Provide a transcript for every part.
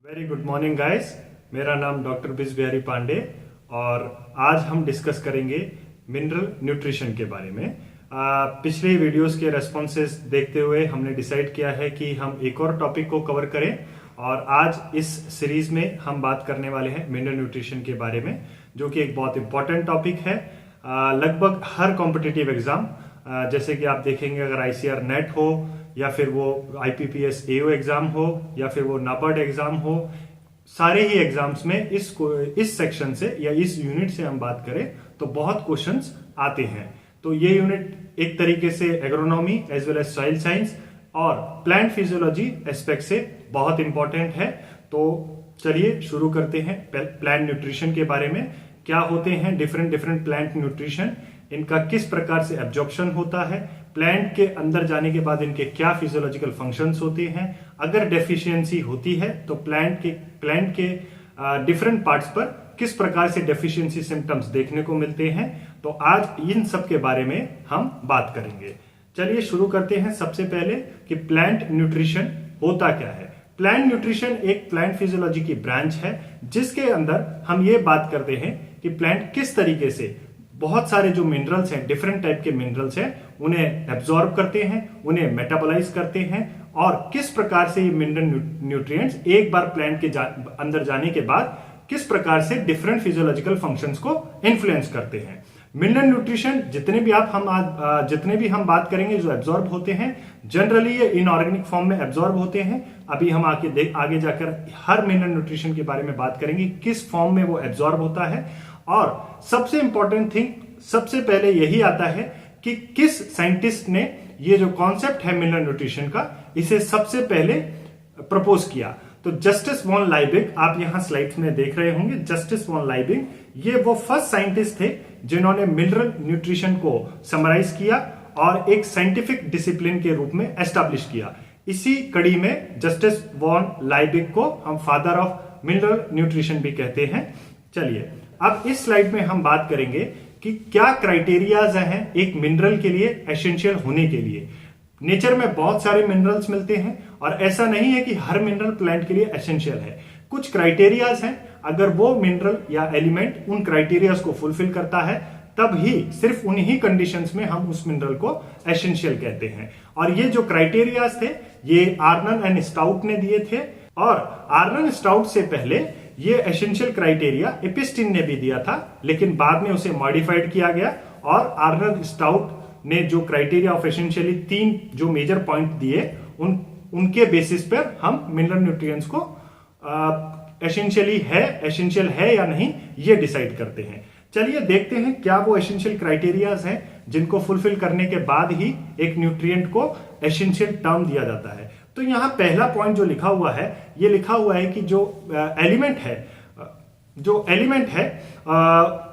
Very good morning guys. मेरा नाम doctor बिज बिहारी पांडे और आज हम डिस्कस करेंगे मिनरल न्यूट्रिशन के बारे में। पिछले वीडियोस के रेस्पॉन्सेस देखते हुए हमने डिसाइड किया है कि हम एक और टॉपिक को कवर करें और आज इस सीरीज में हम बात करने वाले हैं मिनरल न्यूट्रिशन के बारे में, जो कि एक बहुत इंपॉर्टेंट टॉपिक है। लगभग हर कॉम्पिटिटिव एग्जाम, जैसे कि आप देखेंगे अगर आईसीआर नेट हो या फिर वो आईपीपीएस एओ एग्जाम हो या फिर वो नाबार्ड एग्जाम हो, सारे ही एग्जाम्स में इस सेक्शन से या इस यूनिट से हम बात करें तो बहुत क्वेश्चंस आते हैं। तो ये यूनिट एक तरीके से agronomy as well as soil science और प्लांट फिजियोलॉजी एस्पेक्ट से बहुत इंपॉर्टेंट है। तो चलिए शुरू करते हैं प्लांट न्यूट्रिशन के बारे में। क्या होते हैं डिफरेंट प्लांट न्यूट्रिशन, इनका किस प्रकार से एब्जॉर्प्शन होता है, प्लांट के अंदर जाने के बाद इनके क्या फिजियोलॉजिकल फंक्शंस होते हैं, अगर डेफिशिएंसी होती है तो प्लांट के डिफरेंट पार्ट्स पर किस प्रकार से डेफिशिएंसी सिम्टम्स देखने को मिलते हैं। तो आज इन सब के बारे में हम बात करेंगे। चलिए शुरू करते हैं सबसे पहले कि प्लांट न्यूट्रिशन होता क्या है। प्लांट न्यूट्रिशन एक प्लांट फिजियोलॉजी की ब्रांच है जिसके अंदर हम ये बात करते हैं कि प्लांट किस तरीके से बहुत सारे जो मिनरल्स हैं, डिफरेंट टाइप के मिनरल्स हैं, उन्हें एब्जॉर्ब करते हैं, उन्हें मेटाबोलाइज करते हैं और किस प्रकार से ये मिनरल न्यूट्रिएंट्स एक बार प्लांट के अंदर जाने के बाद किस प्रकार से डिफरेंट फिजियोलॉजिकल फंक्शंस को इन्फ्लुएंस करते हैं। मिनरल न्यूट्रिशन जितने भी हम बात करेंगे जो एब्जॉर्ब होते हैं, जनरली ये इनऑर्गेनिक फॉर्म में एब्जॉर्ब होते हैं। अभी हम आगे जाकर हर मिनरल न्यूट्रिशन के बारे में बात करेंगे, किस फॉर्म में वो एब्जॉर्ब होता है। और सबसे इंपॉर्टेंट थिंग सबसे पहले यही आता है कि किस साइंटिस्ट ने ये जो कॉन्सेप्ट है मिनरल न्यूट्रिशन का, इसे सबसे पहले प्रपोज किया। तो जस्टिस वॉन लाइबिग, आप यहां स्लाइड्स में देख रहे होंगे, जस्टिस वॉन लाइबिग ये वो फर्स्ट साइंटिस्ट थे जिन्होंने मिनरल न्यूट्रिशन को समराइज किया और एक साइंटिफिक डिसिप्लिन के रूप में एस्टैब्लिश किया। इसी कड़ी में जस्टिस वॉन लाइबिग को हम फादर ऑफ मिनरल न्यूट्रिशन भी कहते हैं। चलिए अब इस स्लाइड में हम बात करेंगे कि क्या क्राइटेरियाज हैं एक मिनरल के लिए एसेंशियल होने के लिए। नेचर में बहुत सारे मिनरल्स मिलते हैं और ऐसा नहीं है कि हर मिनरल प्लांट के लिए एसेंशियल है। कुछ क्राइटेरियाज हैं, अगर वो मिनरल या एलिमेंट उन क्राइटेरियाज को फुलफिल करता है तब ही, सिर्फ उन्हीं कंडीशंस में हम उस मिनरल को एसेंशियल कहते हैं। और ये जो क्राइटेरियाज थे ये आर्नन एंड स्टाउट ने दिए थे और आर्नन स्टाउट से पहले ये एसेंशियल क्राइटेरिया एपिस्टिन ने भी दिया था, लेकिन बाद में उसे मॉडिफाइड किया गया और आर्नल्ड स्टाउट ने जो क्राइटेरिया ऑफ एसेंशियली 3 जो मेजर पॉइंट दिए उनके बेसिस पर हम मिनरल न्यूट्रिएंट्स को एसेंशियल है या नहीं ये डिसाइड करते हैं। चलिए देखते हैं क्या वो एसेंशियल क्राइटेरियाज हैं जिनको फुलफिल करने के बाद ही एक न्यूट्रिएंट को एसेंशियल टर्म दिया जाता है। तो यहां पहला पॉइंट जो लिखा हुआ है, ये लिखा हुआ है कि जो एलिमेंट है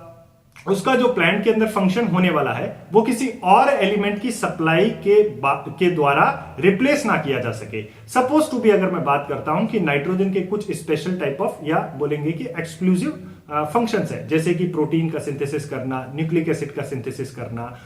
उसका जो प्लांट के अंदर फंक्शन होने वाला है वो किसी और एलिमेंट की सप्लाई के द्वारा रिप्लेस ना किया जा सके। सपोज टू बी अगर मैं बात करता हूं कि नाइट्रोजन के कुछ स्पेशल टाइप ऑफ या बोलेंगे कि एक्सक्लूसिव फंक्शंस है, जैसे कि प्रोटीन का सिंथेसिस करना, न्यूक्लिक एसिड का सिंथेसिस करना।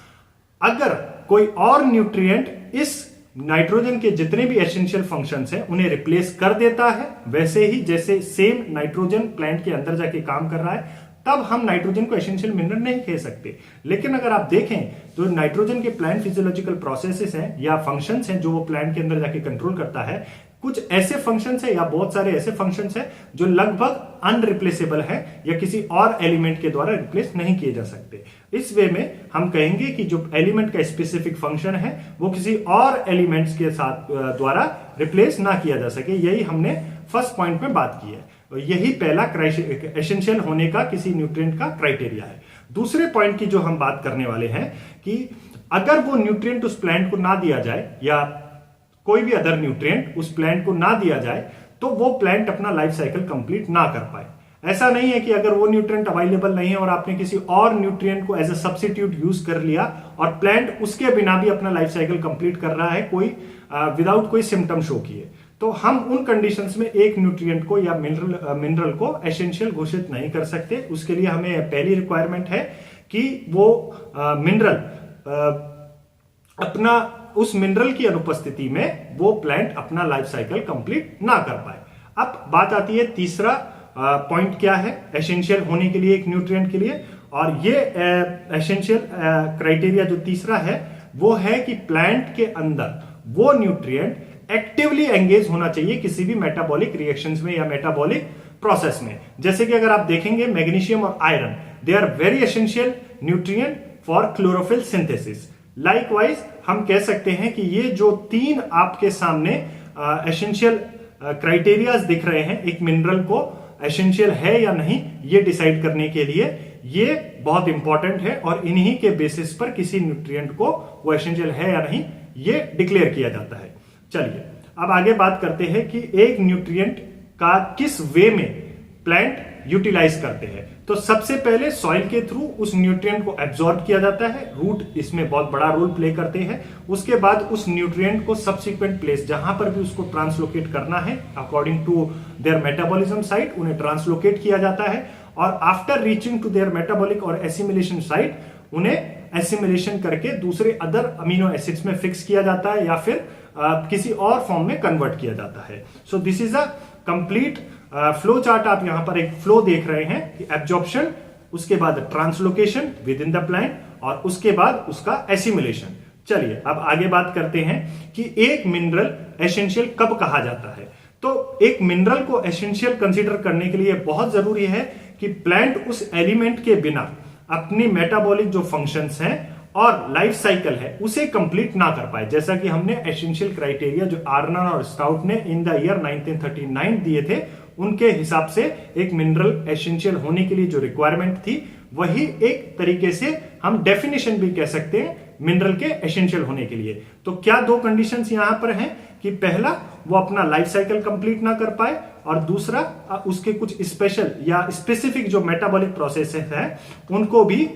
अगर कोई और न्यूट्रिएंट इस नाइट्रोजन के जितने भी एसेंशियल फंक्शंस हैं उन्हें रिप्लेस कर देता है, वैसे ही जैसे सेम नाइट्रोजन प्लांट के अंदर जाके काम कर रहा है, तब हम नाइट्रोजन को एसेंशियल मिनरल नहीं कह सकते। लेकिन अगर आप देखें तो नाइट्रोजन के प्लांट फिजियोलॉजिकल प्रोसेसेस हैं या फंक्शंस हैं जो वो प्लांट के अंदर जाके कंट्रोल करता है, कुछ ऐसे फंक्शंस हैं या बहुत सारे ऐसे फंक्शंस हैं जो लगभग अनरिप्लेसेबल है या किसी और एलिमेंट के द्वारा रिप्लेस नहीं किए जा सकते। इस वे में हम कहेंगे कि जो एलिमेंट का स्पेसिफिक फंक्शन है वो किसी और एलिमेंट्स के साथ द्वारा रिप्लेस ना किया जा सके। यही हमने फर्स्ट पॉइंट में बात की है। यही पहला एसेंशियल होने का किसी न्यूट्रिएंट का क्राइटेरिया है। दूसरे पॉइंट की जो हम बात करने वाले हैं कि अगर वो न्यूट्रिएंट उस प्लांट को ना दिया जाए या कोई भी अदर न्यूट्रिएंट उस प्लांट को ना दिया जाए तो वो प्लांट अपना लाइफ साइकिल कंप्लीट ना कर पाए। ऐसा नहीं है कि अगर वो न्यूट्रिएंट अवेलेबल नहीं है और आपने किसी और न्यूट्रिएंट को एज ए सब्स्टिट्यूट यूज कर लिया और प्लांट उसके बिना भी अपना लाइफ साइकिल कंप्लीट कर रहा है, कोई विदाउट कोई सिम्टम शो किए, तो हम उन कंडीशंस में एक न्यूट्रिएंट को या मिनरल को एसेंशियल घोषित नहीं कर सकते। उसके लिए हमें पहली रिक्वायरमेंट है कि वो मिनरल उस मिनरल की अनुपस्थिति में वो प्लांट अपना लाइफ साइकिल कंप्लीट ना कर पाए। अब बात आती है तीसरा पॉइंट क्या है एसेंशियल होने के लिए एक न्यूट्रिएंट के लिए, और ये एसेंशियल क्राइटेरिया जो तीसरा है वो है कि प्लांट के अंदर वो न्यूट्रिएंट एक्टिवली एंगेज होना चाहिए किसी भी मेटाबॉलिक रिएक्शंस में या मेटाबॉलिक प्रोसेस में। जैसे कि अगर आप देखेंगे मैग्नीशियम और iron, they are very essential nutrient for chlorophyll synthesis. Likewise हम कह सकते हैं कि ये जो तीन आपके सामने एसेंशियल क्राइटेरियाज दिख रहे हैं एक मिनरल को एसेंशियल है या नहीं ये डिसाइड करने के लिए, ये बहुत इंपॉर्टेंट है और इन्हीं के बेसिस पर किसी न्यूट्रिएंट को वो एसेंशियल है या नहीं ये डिक्लेयर किया जाता है। चलिए अब आगे बात करते हैं कि एक न्यूट्रिएंट का किस वे में प्लांट यूटिलाइज करते हैं। तो सबसे पहले सॉइल के थ्रू उस न्यूट्रिएंट को एब्जॉर्ब किया जाता है, रूट इसमें बहुत बड़ा रोल प्ले करते हैं। उसके बाद उस न्यूट्रिएंट को सब्सिक्वेंट प्लेस जहां पर भी उसको ट्रांसलोकेट करना है according to their metabolism site उन्हें ट्रांसलोकेट किया जाता है, और after reaching to their metabolic और एसिमिलेशन साइट उन्हें एसिमिलेशन करके दूसरे अदर अमीनो एसिड्स में फिक्स किया जाता है या फिर किसी और फॉर्म में कन्वर्ट किया जाता है। So this is a complete flow chart. आप यहां पर एक फ्लो देख रहे हैं कि एब्जॉर्प्शन, उसके बाद translocation with in the plant और उसके बाद उसका एसिमिलेशन। चलिए अब आगे बात करते हैं कि एक मिनरल एसेंशियल कब कहा जाता है। तो एक मिनरल को एसेंशियल कंसीडर करने के लिए बहुत जरूरी है कि प्लांट उस एलिमेंट के बिना अपनी मेटाबॉलिक जो फंक्शंस हैं और लाइफ साइकिल है उसे कंप्लीट ना कर पाए। जैसा कि हमने एसेंशियल क्राइटेरिया जो आर्नर और स्टाउट ने इन द ईयर 1939 दिए थे उनके हिसाब से एक मिनरल एसेंशियल होने के लिए जो रिक्वायरमेंट थी वही एक तरीके से हम डेफिनेशन भी कह सकते हैं मिनरल के एसेंशियल होने के लिए। तो क्या दो कंडीशंस यहां पर हैं कि पहला वो अपना लाइफ साइकिल कंप्लीट ना कर पाए और दूसरा उसके कुछ स्पेशल या स्पेसिफिक जो मेटाबॉलिक प्रोसेसेस हैं उनको भी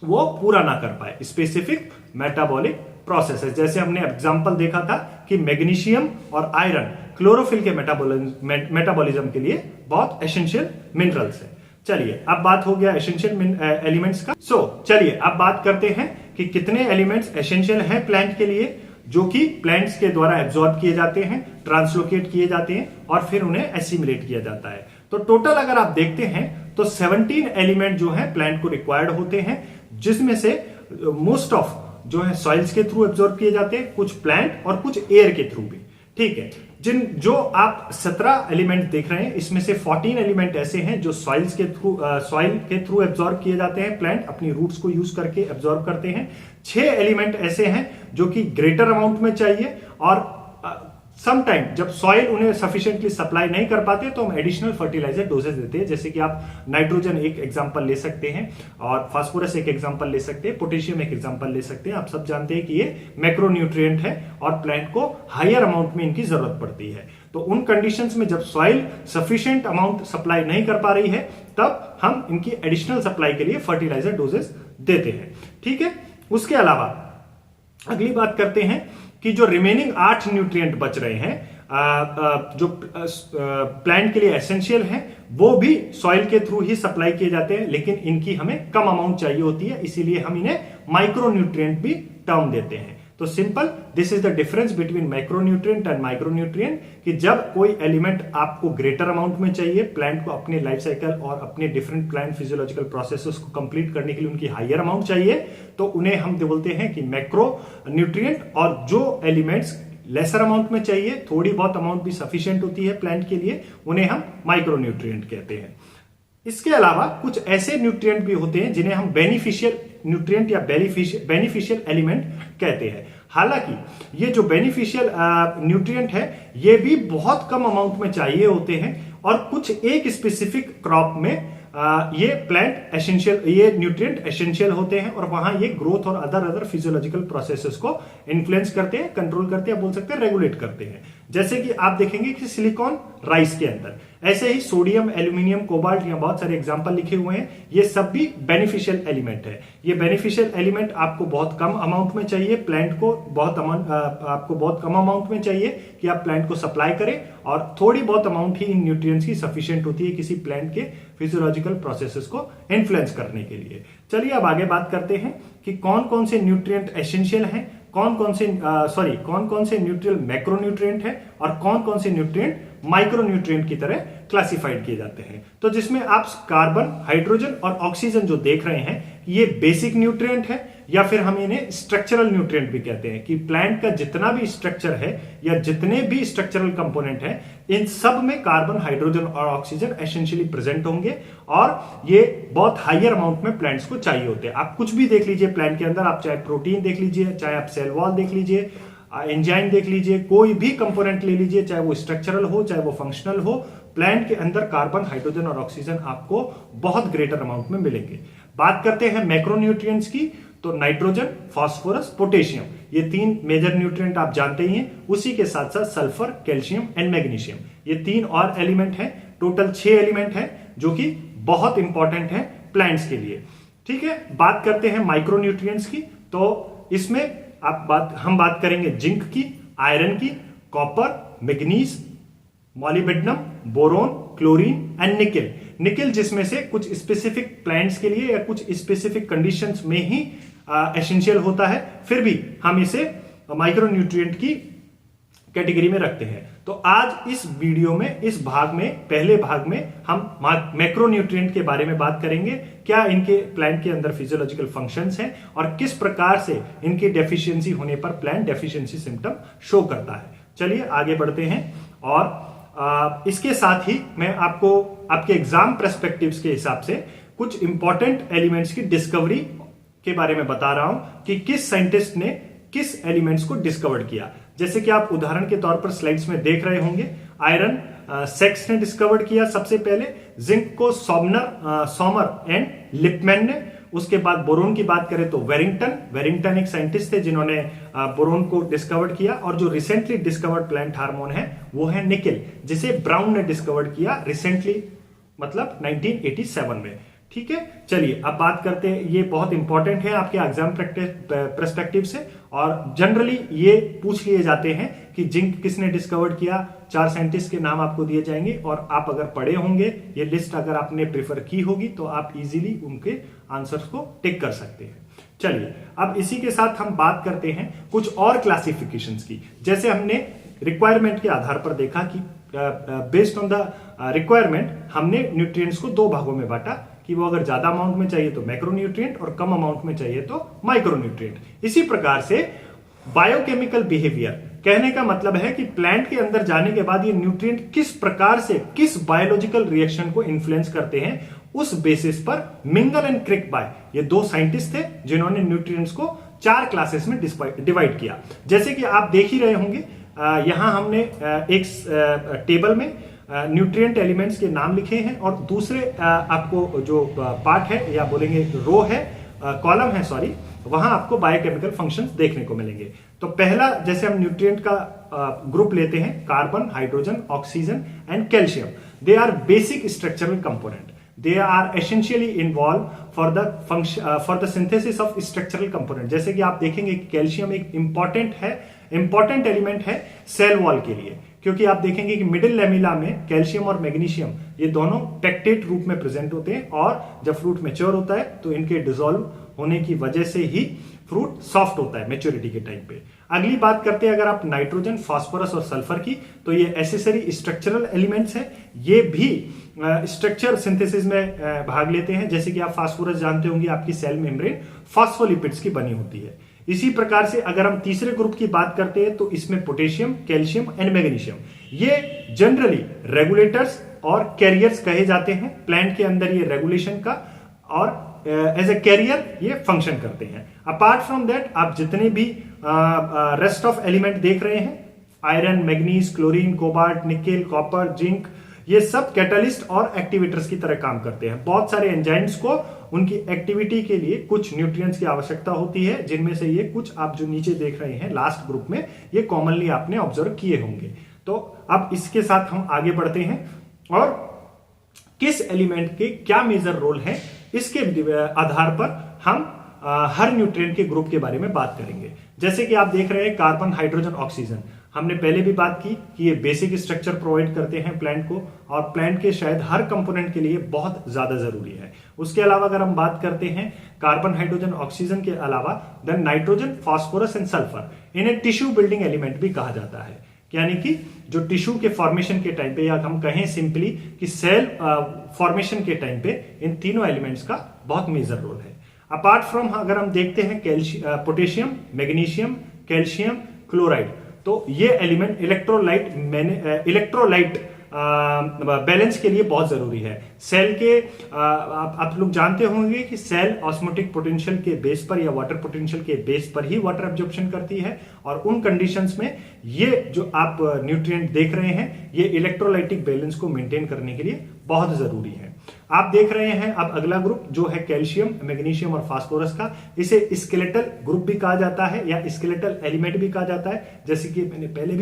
वो पूरा ना कर पाए, स्पेसिफिक मेटाबॉलिक प्रोसेसेस। जैसे हमने एग्जांपल देखा था कि मैग्नीशियम और आयरन क्लोरोफिल के मेटाबॉलिज्म के लिए बहुत एसेंशियल मिनरल्स है। चलिए अब बात हो गया एसेंशियल एलिमेंट्स का। चलिए अब बात करते हैं कि कितने एलिमेंट्स एसेंशियल हैं प्लांट के लिए जो कि प्लांट्स के द्वारा एब्जॉर्ब किए जाते हैं, ट्रांसलोकेट किए जाते हैं और फिर उन्हें एसिमिलेट किया जाता है। तो टोटल अगर आप देखते हैं तो 17 एलिमेंट जो है प्लांट को रिक्वायर्ड होते हैं, जिसमें से मोस्ट ऑफ जो है सॉइल्स के थ्रू एब्जॉर्ब किए जाते हैं, कुछ प्लांट और कुछ एयर के थ्रू भी। ठीक है, जो आप 17 एलिमेंट देख रहे हैं इसमें से 14 एलिमेंट ऐसे हैं जो सॉइल के थ्रू एब्जॉर्ब किए जाते हैं, प्लांट अपनी रूट्स को यूज करके एब्जॉर्ब करते हैं। 6 एलिमेंट ऐसे हैं जो कि ग्रेटर अमाउंट में चाहिए और समटाइम जब सॉइल उन्हें सफिशिएंटली सप्लाई नहीं कर पाते तो हम एडिशनल फर्टिलाइजर डोजेस देते हैं। जैसे कि आप नाइट्रोजन एक एग्जांपल ले सकते हैं और फास्फोरस एक एग्जांपल ले सकते हैं, पोटेशियम एक एग्जांपल ले सकते हैं। आप सब जानते हैं कि ये मैक्रोन्यूट्रिएंट है और प्लांट को हायर अमाउंट में इनकी जरूरत पड़ती है। तो उन कंडीशंस में जब सॉइल सफिशिएंट अमाउंट सप्लाई नहीं कर पा रही है तब हम इनकी एडिशनल सप्लाई के लिए फर्टिलाइजर डोजेस देते हैं। ठीक है, उसके अलावा अगली बात करते हैं कि जो रिमेनिंग 8 न्यूट्रिएंट बच रहे हैं जो प्लांट के लिए एसेंशियल हैं वो भी सॉइल के थ्रू ही सप्लाई किए जाते हैं, लेकिन इनकी हमें कम अमाउंट चाहिए होती है, इसीलिए हम इन्हें माइक्रोन्यूट्रिएंट भी टर्म देते हैं। तो simple this is the difference between micronutrient and micronutrient कि जब कोई एलिमेंट आपको ग्रेटर अमाउंट में चाहिए प्लांट को अपने लाइफ साइकिल और अपने डिफरेंट प्लांट फिजियोलॉजिकल प्रोसेसेस को कंप्लीट करने के लिए उनकी हायर अमाउंट चाहिए तो उन्हें हम बोलते हैं कि मैक्रो न्यूट्रिएंट, और जो एलिमेंट्स लेसर अमाउंट में चाहिए, थोड़ी बहुत अमाउंट भी सफिशिएंट होती है प्लांट के लिए, उन्हें हम माइक्रोन्यूट्रिएंट कहते हैं। इसके अलावा कुछ ऐसे न्यूट्रिएंट भी होते हैं जिन्हें हम बेनिफिशियल न्यूट्रिएंट या बेनिफिशियल एलिमेंट कहते हैं। हालांकि ये जो बेनिफिशियल न्यूट्रिएंट है ये भी बहुत कम अमाउंट में चाहिए होते हैं और कुछ एक स्पेसिफिक क्रॉप में ये प्लांट एसेंशियल, ये न्यूट्रिएंट एसेंशियल होते हैं और वहां ये ग्रोथ और अदर फिजियोलॉजिकल प्रोसेसेस को इन्फ्लुएंस करते हैं, कंट्रोल करते हैं, बोल सकते हैं रेगुलेट करते हैं। जैसे कि आप देखेंगे कि सिलिकॉन राइस के अंदर, ऐसे ही सोडियम, एल्यूमिनियम, कोबाल्ट, या बहुत सारे एग्जांपल लिखे हुए हैं, ये सब भी बेनिफिशियल एलिमेंट है। ये बेनिफिशियल एलिमेंट आपको बहुत कम अमाउंट में चाहिए, प्लांट को आपको बहुत कम अमाउंट में चाहिए कि आप प्लांट को सप्लाई करें और थोड़ी बहुत अमाउंट ही इन न्यूट्रिएंट्स की सफिशिएंट होती है किसी प्लांट के फिजियोलॉजिकल प्रोसेसेस को इन्फ्लुएंस करने के लिए। चलिए अब आगे बात करते हैं कि कौन कौन से न्यूट्रिएंट एसेंशियल हैं कौन कौन से न्यूट्रियल मैक्रोन्यूट्रिएंट है और कौन कौन से न्यूट्रिएंट माइक्रोन्यूट्रिएंट की तरह क्लासिफाइड किए जाते हैं। तो जिसमें आप कार्बन, हाइड्रोजन और ऑक्सीजन जो देख रहे हैं ये बेसिक न्यूट्रिएंट है, या फिर हम इन्हें स्ट्रक्चरल न्यूट्रिएंट भी कहते हैं कि प्लांट का जितना भी स्ट्रक्चर है या जितने भी स्ट्रक्चरल कंपोनेंट है इन सब में कार्बन, हाइड्रोजन और ऑक्सीजन एसेंशियली प्रेजेंट होंगे, और ये बहुत हायर अमाउंट में प्लांट्स को चाहिए होते हैं। आप कुछ भी देख लीजिए प्लांट के अंदर, आप चाहे प्रोटीन देख लीजिए, चाहे आप सेल वॉल देख लीजिए, एंजाइम देख लीजिए, कोई भी कंपोनेंट ले लीजिए, चाहे वो स्ट्रक्चरल हो चाहे वो फंक्शनल हो, प्लांट के अंदर कार्बन, हाइड्रोजन और ऑक्सीजन आपको बहुत ग्रेटर अमाउंट में मिलेंगे। बात करते हैं मैक्रोन्यूट्रिएंट्स की, तो नाइट्रोजन, फास्फोरस, पोटेशियम, ये 3 मेजर न्यूट्रिएंट आप जानते ही हैं। उसी के साथ साथ सल्फर, कैल्शियम एंड मैग्नीशियम, ये 3 और एलिमेंट हैं। टोटल 6 एलिमेंट हैं जो कि बहुत इंपॉर्टेंट हैं प्लांट्स के लिए। ठीक है, बात करते हैं माइक्रोन्यूट्रिएंट्स की, तो इसमें हम बात करेंगे जिंक की, आयरन की, copper, manganese, molybdenum, boron, chlorine and nickel. Nickel जिसमें से कुछ स्पेसिफिक प्लांट्स के लिए या कुछ स्पेसिफिक कंडीशंस में ही एसेंशियल होता है, फिर भी हम इसे माइक्रोन्यूट्रिएंट की कैटेगरी में रखते हैं। तो आज इस वीडियो में, इस भाग में, पहले भाग में हम मैक्रोन्यूट्रिएंट के बारे में बात करेंगे, क्या इनके प्लांट के अंदर फिजियोलॉजिकल फंक्शंस हैं और किस प्रकार से इनकी डेफिशिएंसी होने पर प्लांट डेफिशिएंसी सिम्टम शो करता है। चलिए आगे बढ़ते हैं, और इसके साथ ही मैं आपको आपके एग्जाम पर्सपेक्टिव्स के हिसाब से कुछ इंपॉर्टेंट एलिमेंट्स की डिस्कवरी के बारे में बता रहा हूं कि किस साइंटिस्ट ने किस एलिमेंट्स को डिस्कवर किया। जैसे कि आप उदाहरण के तौर पर स्लाइड्स में देख रहे होंगे, आयरन सेक्स ने डिस्कवर किया सबसे पहले, जिंक को सोमर एंड लिपमैन ने, उसके बाद बोरोन की बात करें तो वेरिंगटन एक साइंटिस्ट थे जिन्होंने बोरोन को डिस्कवर किया, और जो रिसेंटली डिस्कवर्ड प्लांट हार्मोन है वो है निकेल, जिसे ब्राउन ने डिस्कवर किया रिसेंटली, मतलब 1987 में। ठीक है, चलिए अब बात करते हैं, ये बहुत इंपॉर्टेंट है आपके एग्जाम पर्सपेक्टिव से, और जनरली ये पूछ लिए जाते हैं कि जिंक किसने डिस्कवर किया। 4 साइंटिस्ट के नाम आपको दिए जाएंगे, और आप अगर पढ़े होंगे ये लिस्ट, अगर आपने प्रेफर की होगी तो आप इजीली उनके आंसर्स को टिक कर सकते हैं। चलिए अब इसी के साथ हम बात करते हैं कुछ और क्लासिफिकेशंस की। जैसे हमने रिक्वायरमेंट के आधार पर देखा कि बेस्ड ऑन द रिक्वायरमेंट हमने न्यूट्रिएंट्स को 2 भागों में बांटा, कि वो अगर ज्यादा अमाउंट में चाहिए तो मैक्रोन्यूट्रिएंट और कम अमाउंट में चाहिए तो माइक्रोन्यूट्रिएंट। इसी प्रकार से बायोकेमिकल बिहेवियर, कहने का मतलब है कि प्लांट के अंदर जाने के बाद ये न्यूट्रिएंट किस प्रकार से किस बायोलॉजिकल रिएक्शन को इन्फ्लुएंस करते हैं, उस बेसिस पर मिंगल एंड क्रिकबाय, ये 2 साइंटिस्ट थे जिन्होंने न्यूट्रिएंट्स को 4 क्लासेस में डिवाइड किया। जैसे कि आप देख ही रहे होंगे, यहां हमने एक टेबल में न्यूट्रिएंट एलिमेंट्स के नाम लिखे हैं, और दूसरे आपको जो पार्ट है या बोलेंगे रो है, कॉलम है सॉरी, वहां आपको बायोकेमिकल फंक्शंस देखने को मिलेंगे। तो पहला, जैसे हम न्यूट्रिएंट का ग्रुप लेते हैं, carbon, hydrogen, oxygen and calcium, they are basic structural component, they are essentially involved for the synthesis of structural component। जैसे कि आप देखेंगे कि कैल्शियम एक इंपॉर्टेंट एलिमेंट है सेल वॉल के लिए, क्योंकि आप देखेंगे कि मिडिल लेमिला में कैल्शियम और मैग्नीशियम ये दोनों पेक्टेट रूप में प्रेजेंट होते हैं, और जब फ्रूट मैच्योर होता है तो इनके डिसॉल्व होने की वजह से ही फ्रूट सॉफ्ट होता है मैच्योरिटी के टाइम पे। अगली बात करते हैं अगर आप नाइट्रोजन, फास्फोरस और सल्फर की, तो ये एसेसरी स्ट्रक्चरल एलिमेंट्स हैं, ये भी स्ट्रक्चर सिंथेसिस में भाग लेते हैं। जैसे कि आप फास्फोरस जानते होंगे, आपकी सेल मेम्ब्रेन फास्फोलिपिड्स की बनी होती है। इसी प्रकार से अगर हम तीसरे ग्रुप की बात करते हैं तो इसमें पोटेशियम, कैल्शियम एंड मैग्नीशियम, ये जनरली रेगुलेटर्स और कैरियर्स कहे जाते हैं। प्लांट के अंदर ये रेगुलेशन का और एज ए कैरियर ये फंक्शन करते हैं। अपार्ट फ्रॉम दैट आप जितने भी रेस्ट ऑफ एलिमेंट देख रहे हैं, iron, manganese, chlorine, cobalt, nickel, copper, zinc, ये सब कैटलिस्ट और एक्टिवेटर्स की तरह काम करते हैं। बहुत सारे एंजाइम्स को उनकी एक्टिविटी के लिए कुछ न्यूट्रिएंट्स की आवश्यकता होती है, जिनमें से ये कुछ आप जो नीचे देख रहे हैं लास्ट ग्रुप में, ये कॉमनली आपने ऑब्जर्व किए होंगे। तो अब इसके साथ हम आगे बढ़ते हैं, और किस एलिमेंट के क्या मेजर रोल है इसके आधार पर हम हर न्यूट्रिएंट के ग्रुप के बारे में बात करेंगे। जैसे कि आप देख रहे हैं कार्बन, हाइड्रोजन, ऑक्सीजन। हमने पहले भी बात की कि ये बेसिक स्ट्रक्चर प्रोवाइड करते हैं प्लांट को, और प्लांट के शायद हर कंपोनेंट के लिए बहुत ज्यादा जरूरी है। उसके अलावा अगर हम बात करते हैं कार्बन, हाइड्रोजन, ऑक्सीजन के अलावा then nitrogen, phosphorus and sulphur, इन्हें टिश्यू बिल्डिंग एलिमेंट भी कहा जाता है। यानी कि जो टिश्यू के फॉर्मेशन के टाइम पे, या हम कहें सिंपली कि सेल फॉर्मेशन के टाइम पे इन तीनों एलिमेंट्स का बहुत मेजर रोल है। अपार्ट फ्रॉम अगर हम देखते हैं पोटेशियम, मैग्नीशियम, कैल्शियम, क्लोराइड, तो ये एलिमेंट इलेक्ट्रोलाइट बैलेंस के लिए बहुत जरूरी है। सेल के आप लोग जानते होंगे कि सेल ऑस्मोटिक पोटेंशियल के बेस पर या वाटर पोटेंशियल के बेस पर ही वाटर एब्जॉर्प्शन करती है, और उन कंडीशंस में ये जो आप न्यूट्रिएंट देख रहे हैं ये इलेक्ट्रोलाइटिक बैलेंस को मेंटेन करने के लिए बहुत जरूरी है। आप देख रहे हैं अब अगला ग्रुप जो है कैल्शियम, मैग्नीशियम और फास्फोरस का, इसे स्केलेटल ग्रुप भी कहा जाता है या स्केलेटल एलिमेंट भी कहा जाता है। जैसे कि मैंने पहले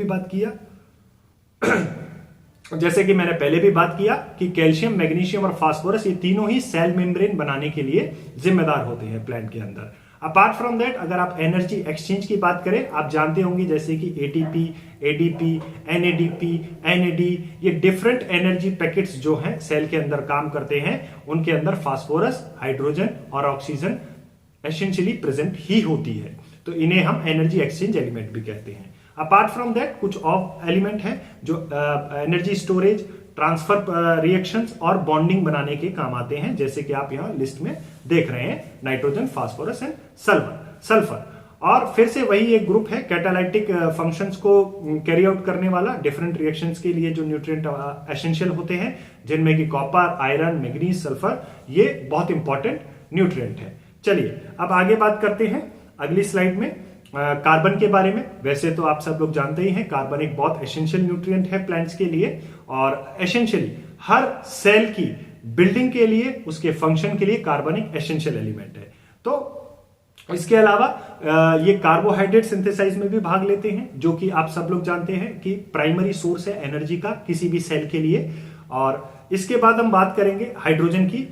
भी बात किया कि कैल्शियम, मैग्नीशियम और फास्फोरस ये तीनों ही सेल मेम्ब्रेन बनाने के लिए जिम्मेदार होते हैं प्लांट के अंदर। अपार्ट फ्रॉम दैट अगर आप एनर्जी एक्सचेंज की बात करें, आप जानते होंगे जैसे कि एटीपी, एडीपी, एनएडीपी, एनएडी, ये डिफरेंट एनर्जी पैकेट्स जो हैं सेल के अंदर काम करते हैं, उनके अंदर फास्फोरस, हाइड्रोजन और ऑक्सीजन एसेंशियली प्रेजेंट ही होती है, तो इन्हें हम एनर्जी एक्सचेंज एलिमेंट भी कहते हैं। अपार्ट फ्रॉम दैट कुछ और एलिमेंट है जो एनर्जी स्टोरेज, ट्रांसफर रिएक्शंस और बॉन्डिंग बनाने के काम आते हैं, जैसे कि आप यहां लिस्ट में देख रहे हैं नाइट्रोजन, फास्फोरस एंड सल्फर। और फिर से वही एक ग्रुप है कैटालाइटिक फंक्शंस को कैरी आउट करने वाला, डिफरेंट रिएक्शंस के लिए जो न्यूट्रिएंट एसेंशियल होते हैं, जिनमें कि कॉपर, आयरन, मैग्नीज, सल्फर, ये बहुत इंपॉर्टेंट न्यूट्रिएंट है। चलिए अब आगे बात करते हैं अगली स्लाइड में कार्बन के बारे में। वैसे तो आप सब लोग जानते ही हैं कार्बन एक बहुत एसेंशियल न्यूट्रिएंट है प्लांट्स के लिए, और एसेंशियली हर सेल की बिल्डिंग के लिए, उसके फंक्शन के लिए कार्बन एक एसेंशियल एलिमेंट है। तो इसके अलावा ये कार्बोहाइड्रेट सिंथेसाइज में भी भाग लेते हैं, जो कि आप सब लोग जानते हैं कि प्राइमरी सोर्स है एनर्जी का किसी भी सेल के लिए। और इसके बाद हम बात करेंगे हाइड्रोजन की।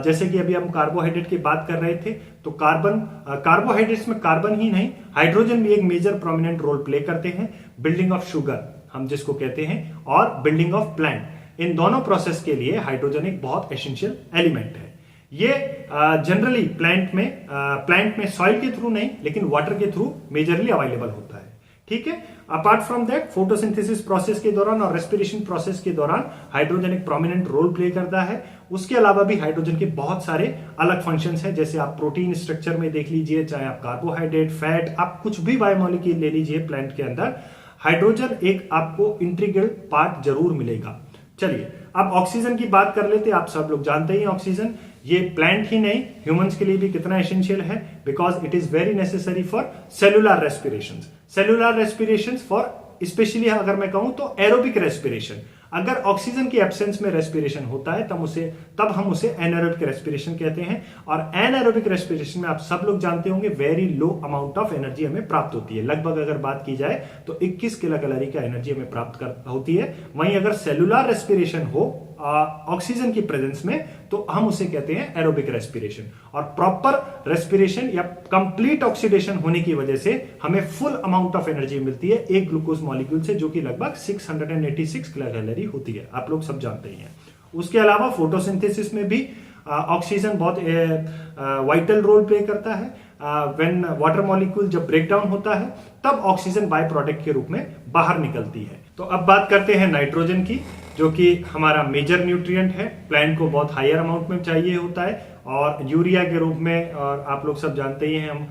जैसे कि अभी हम कार्बोहाइड्रेट की बात कर रहे थे, तो कार्बोहाइड्रेट्स में कार्बन ही नहीं, हाइड्रोजन भी एक मेजर प्रोमिनेंट रोल प्ले करते हैं बिल्डिंग ऑफ शुगर हम जिसको कहते हैं, और बिल्डिंग ऑफ प्लांट। इन दोनों प्रोसेस के लिए हाइड्रोजन एक बहुत एसेंशियल एलिमेंट है। ये जनरली प्लांट में सॉइल के थ्रू नहीं लेकिन वाटर के थ्रू मेजरली अवेलेबल होता है। ठीक है। Apart from that photosynthesis process के दौरान और रेस्पिरेशन प्रोसेस के दौरान हाइड्रोजन एक प्रोमिनेंट रोल प्ले करता है। उसके अलावा भी हाइड्रोजन के बहुत सारे अलग फंक्शंस हैं, जैसे आप प्रोटीन स्ट्रक्चर में देख लीजिए, चाहे आप कार्बोहाइड्रेट, फैट, आप कुछ भी बायोमोलिक्यूल ले लीजिए प्लांट के अंदर, हाइड्रोजन एक आपको इंटीग्रल पार्ट जरूर मिलेगा। चलिए अब ऑक्सीजन की बात कर लेते हैं। आप सब लोग जानते ही ऑक्सीजन ये प्लांट ही नहीं ह्यूमंस के लिए भी कितना एसेंशियल है, because it is very necessary for cellular respiration for specially अगर मैं कहूं तो एरोबिक रेस्पिरेशन। अगर ऑक्सीजन की एब्सेंस में रेस्पिरेशन होता है तब हम उसे एनारोबिक रेस्पिरेशन कहते हैं। और एनारोबिक रेस्पिरेशन में आप सब लोग जानते होंगे very low amount of energy हमें प्राप्त होती है। लगभग अगर बात की जाए तो 21 किलो कैलोरी का एनर्जी हमें प्राप्त होती है। वहीं अगर सेलुलर रेस्पिरेशन हो ऑक्सीजन की प्रेजेंस में तो हम उसे कहते हैं एरोबिक रेस्पिरेशन। और प्रॉपर रेस्पिरेशन या कंप्लीट ऑक्सीडेशन होने की वजह से हमें फुल अमाउंट ऑफ एनर्जी मिलती है एक ग्लूकोज मॉलिक्यूल से, जो कि लगभग 686 किलो कैलोरी होती है, आप लोग सब जानते ही हैं। उसके अलावा फोटोसिंथेसिस में भी ऑक्सीजन बहुत वाइटल रोल प्ले करता है। व्हेन वाटर मॉलिक्यूल जब ब्रेक डाउन होता है तब ऑक्सीजन बाय प्रोडक्ट के रूप में बाहर निकलती है। तो अब बात करते हैं नाइट्रोजन की, जो कि हमारा मेजर न्यूट्रिएंट है, प्लांट को बहुत हायर अमाउंट में चाहिए होता है और यूरिया के रूप में, और आप लोग सब जानते ही हैं हम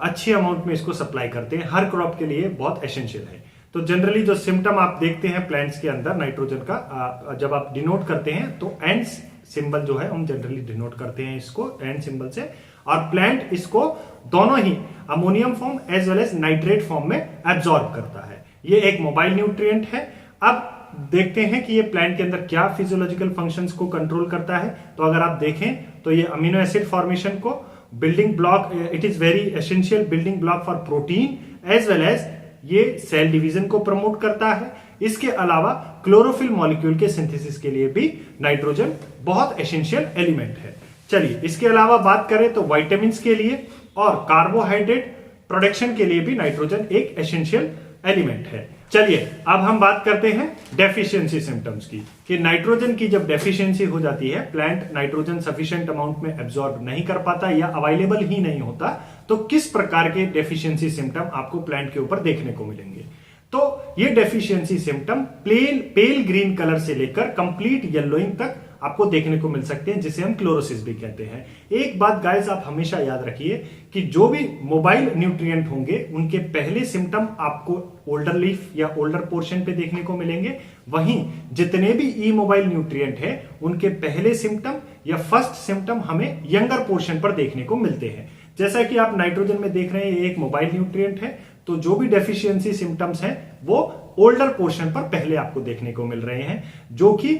अच्छी अमाउंट में इसको सप्लाई करते हैं, हर क्रॉप के लिए बहुत एसेंशियल है। तो जनरली जो सिम्टम आप देखते हैं प्लांट्स के अंदर नाइट्रोजन का, जब आप डिनोट करते हैं तो एंड सिंबल जो है हम जनरली डिनोट करते हैं इसको एंड सिंबल से, और प्लांट इसको दोनों ही ammonium form as well as nitrate form में एब्जॉर्ब करता है। ये एक मोबाइल न्यूट्रिएंट है। अब देखते हैं कि ये प्लांट के अंदर क्या फिजियोलॉजिकल फंक्शंस को कंट्रोल करता है। तो अगर आप देखें तो ये अमीनो एसिड फॉर्मेशन को building block, it is very essential building block for protein as well as ये सेल डिवीजन को प्रमोट करता है। इसके अलावा क्लोरोफिल मॉलिक्यूल के सिंथेसिस के लिए भी नाइट्रोजन बहुत एसेंशियल एलिमेंट है। चलिए इसके अलावा बात करें तो विटामिन्स के लिए और कार्बोहाइड्रेट प्रोडक्शन के लिए भी नाइट्रोजन एक एसेंशियल एलिमेंट है। चलिए अब हम बात करते हैं डेफिशिएंसी सिम्टम्स की, कि नाइट्रोजन की जब डेफिशिएंसी हो जाती है, प्लांट नाइट्रोजन सफिशिएंट अमाउंट में एब्जॉर्ब नहीं कर पाता या अवेलेबल ही नहीं होता, तो किस प्रकार के डेफिशिएंसी सिम्टम आपको प्लांट के ऊपर देखने को मिलेंगे। तो ये डेफिशिएंसी सिम्टम पेल ग्रीन कलर से लेकर कंप्लीट येलोइंग तक आपको देखने को मिल सकते हैं, जिसे हम क्लोरोसिस भी कहते हैं। एक बात गाइस आप हमेशा याद रखिए कि जो भी मोबाइल न्यूट्रिएंट होंगे उनके पहले सिम्टम आपको ओल्डर लीफ या ओल्डर पोर्शन पे देखने को मिलेंगे, वहीं जितने भी ई मोबाइल न्यूट्रिएंट है उनके पहले सिम्टम या फर्स्ट सिम्टम हमें यंगर पोर्शन पर देखने को मिलते हैं। जैसा कि आप नाइट्रोजन में देख रहे हैं, एक मोबाइल न्यूट्रिएंट है, तो जो भी डेफिशिएंसी सिम्टम्स हैं वो ओल्डर पोर्शन पर पहले आपको देखने को मिल रहे हैं, जो कि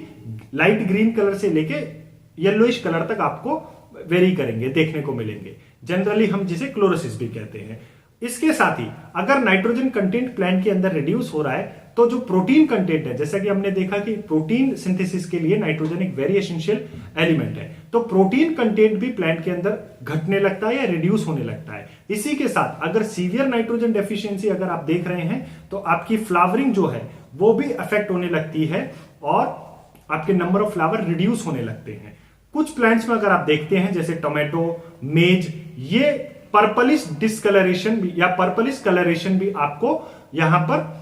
लाइट ग्रीन कलर से लेके येलोइश कलर तक आपको वेरी करेंगे, देखने को मिलेंगे। जनरली हम जिसे क्लोरोसिस भी कहते हैं। इसके साथ ही अगर नाइट्रोजन कंटेंट प्लांट के अंदर रिड्यूस हो रहा है, तो जो प्रोटीन कंटेंट है, जैसा कि हमने देखा कि प्रोटीन सिंथेसिस के लिए नाइट्रोजन एक वेरी एसेंशियल एलिमेंट है, तो प्रोटीन कंटेंट भी प्लांट के अंदर घटने लगता है या रिड्यूस होने लगता है। इसी के साथ अगर सीवियर नाइट्रोजन डेफिशिएंसी अगर आप देख रहे हैं, तो आपकी फ्लावरिंग जो है वो भी अफेक्ट होने लगती है और आपके नंबर ऑफ फ्लावर रिड्यूस होने लगते हैं। कुछ प्लांट्स में अगर आप देखते हैं, जैसे टोमेटो, मेज, ये पर्पलिश डिस्कलरेशन भी या पर्पलिश कलरेशन भी आपको यहां पर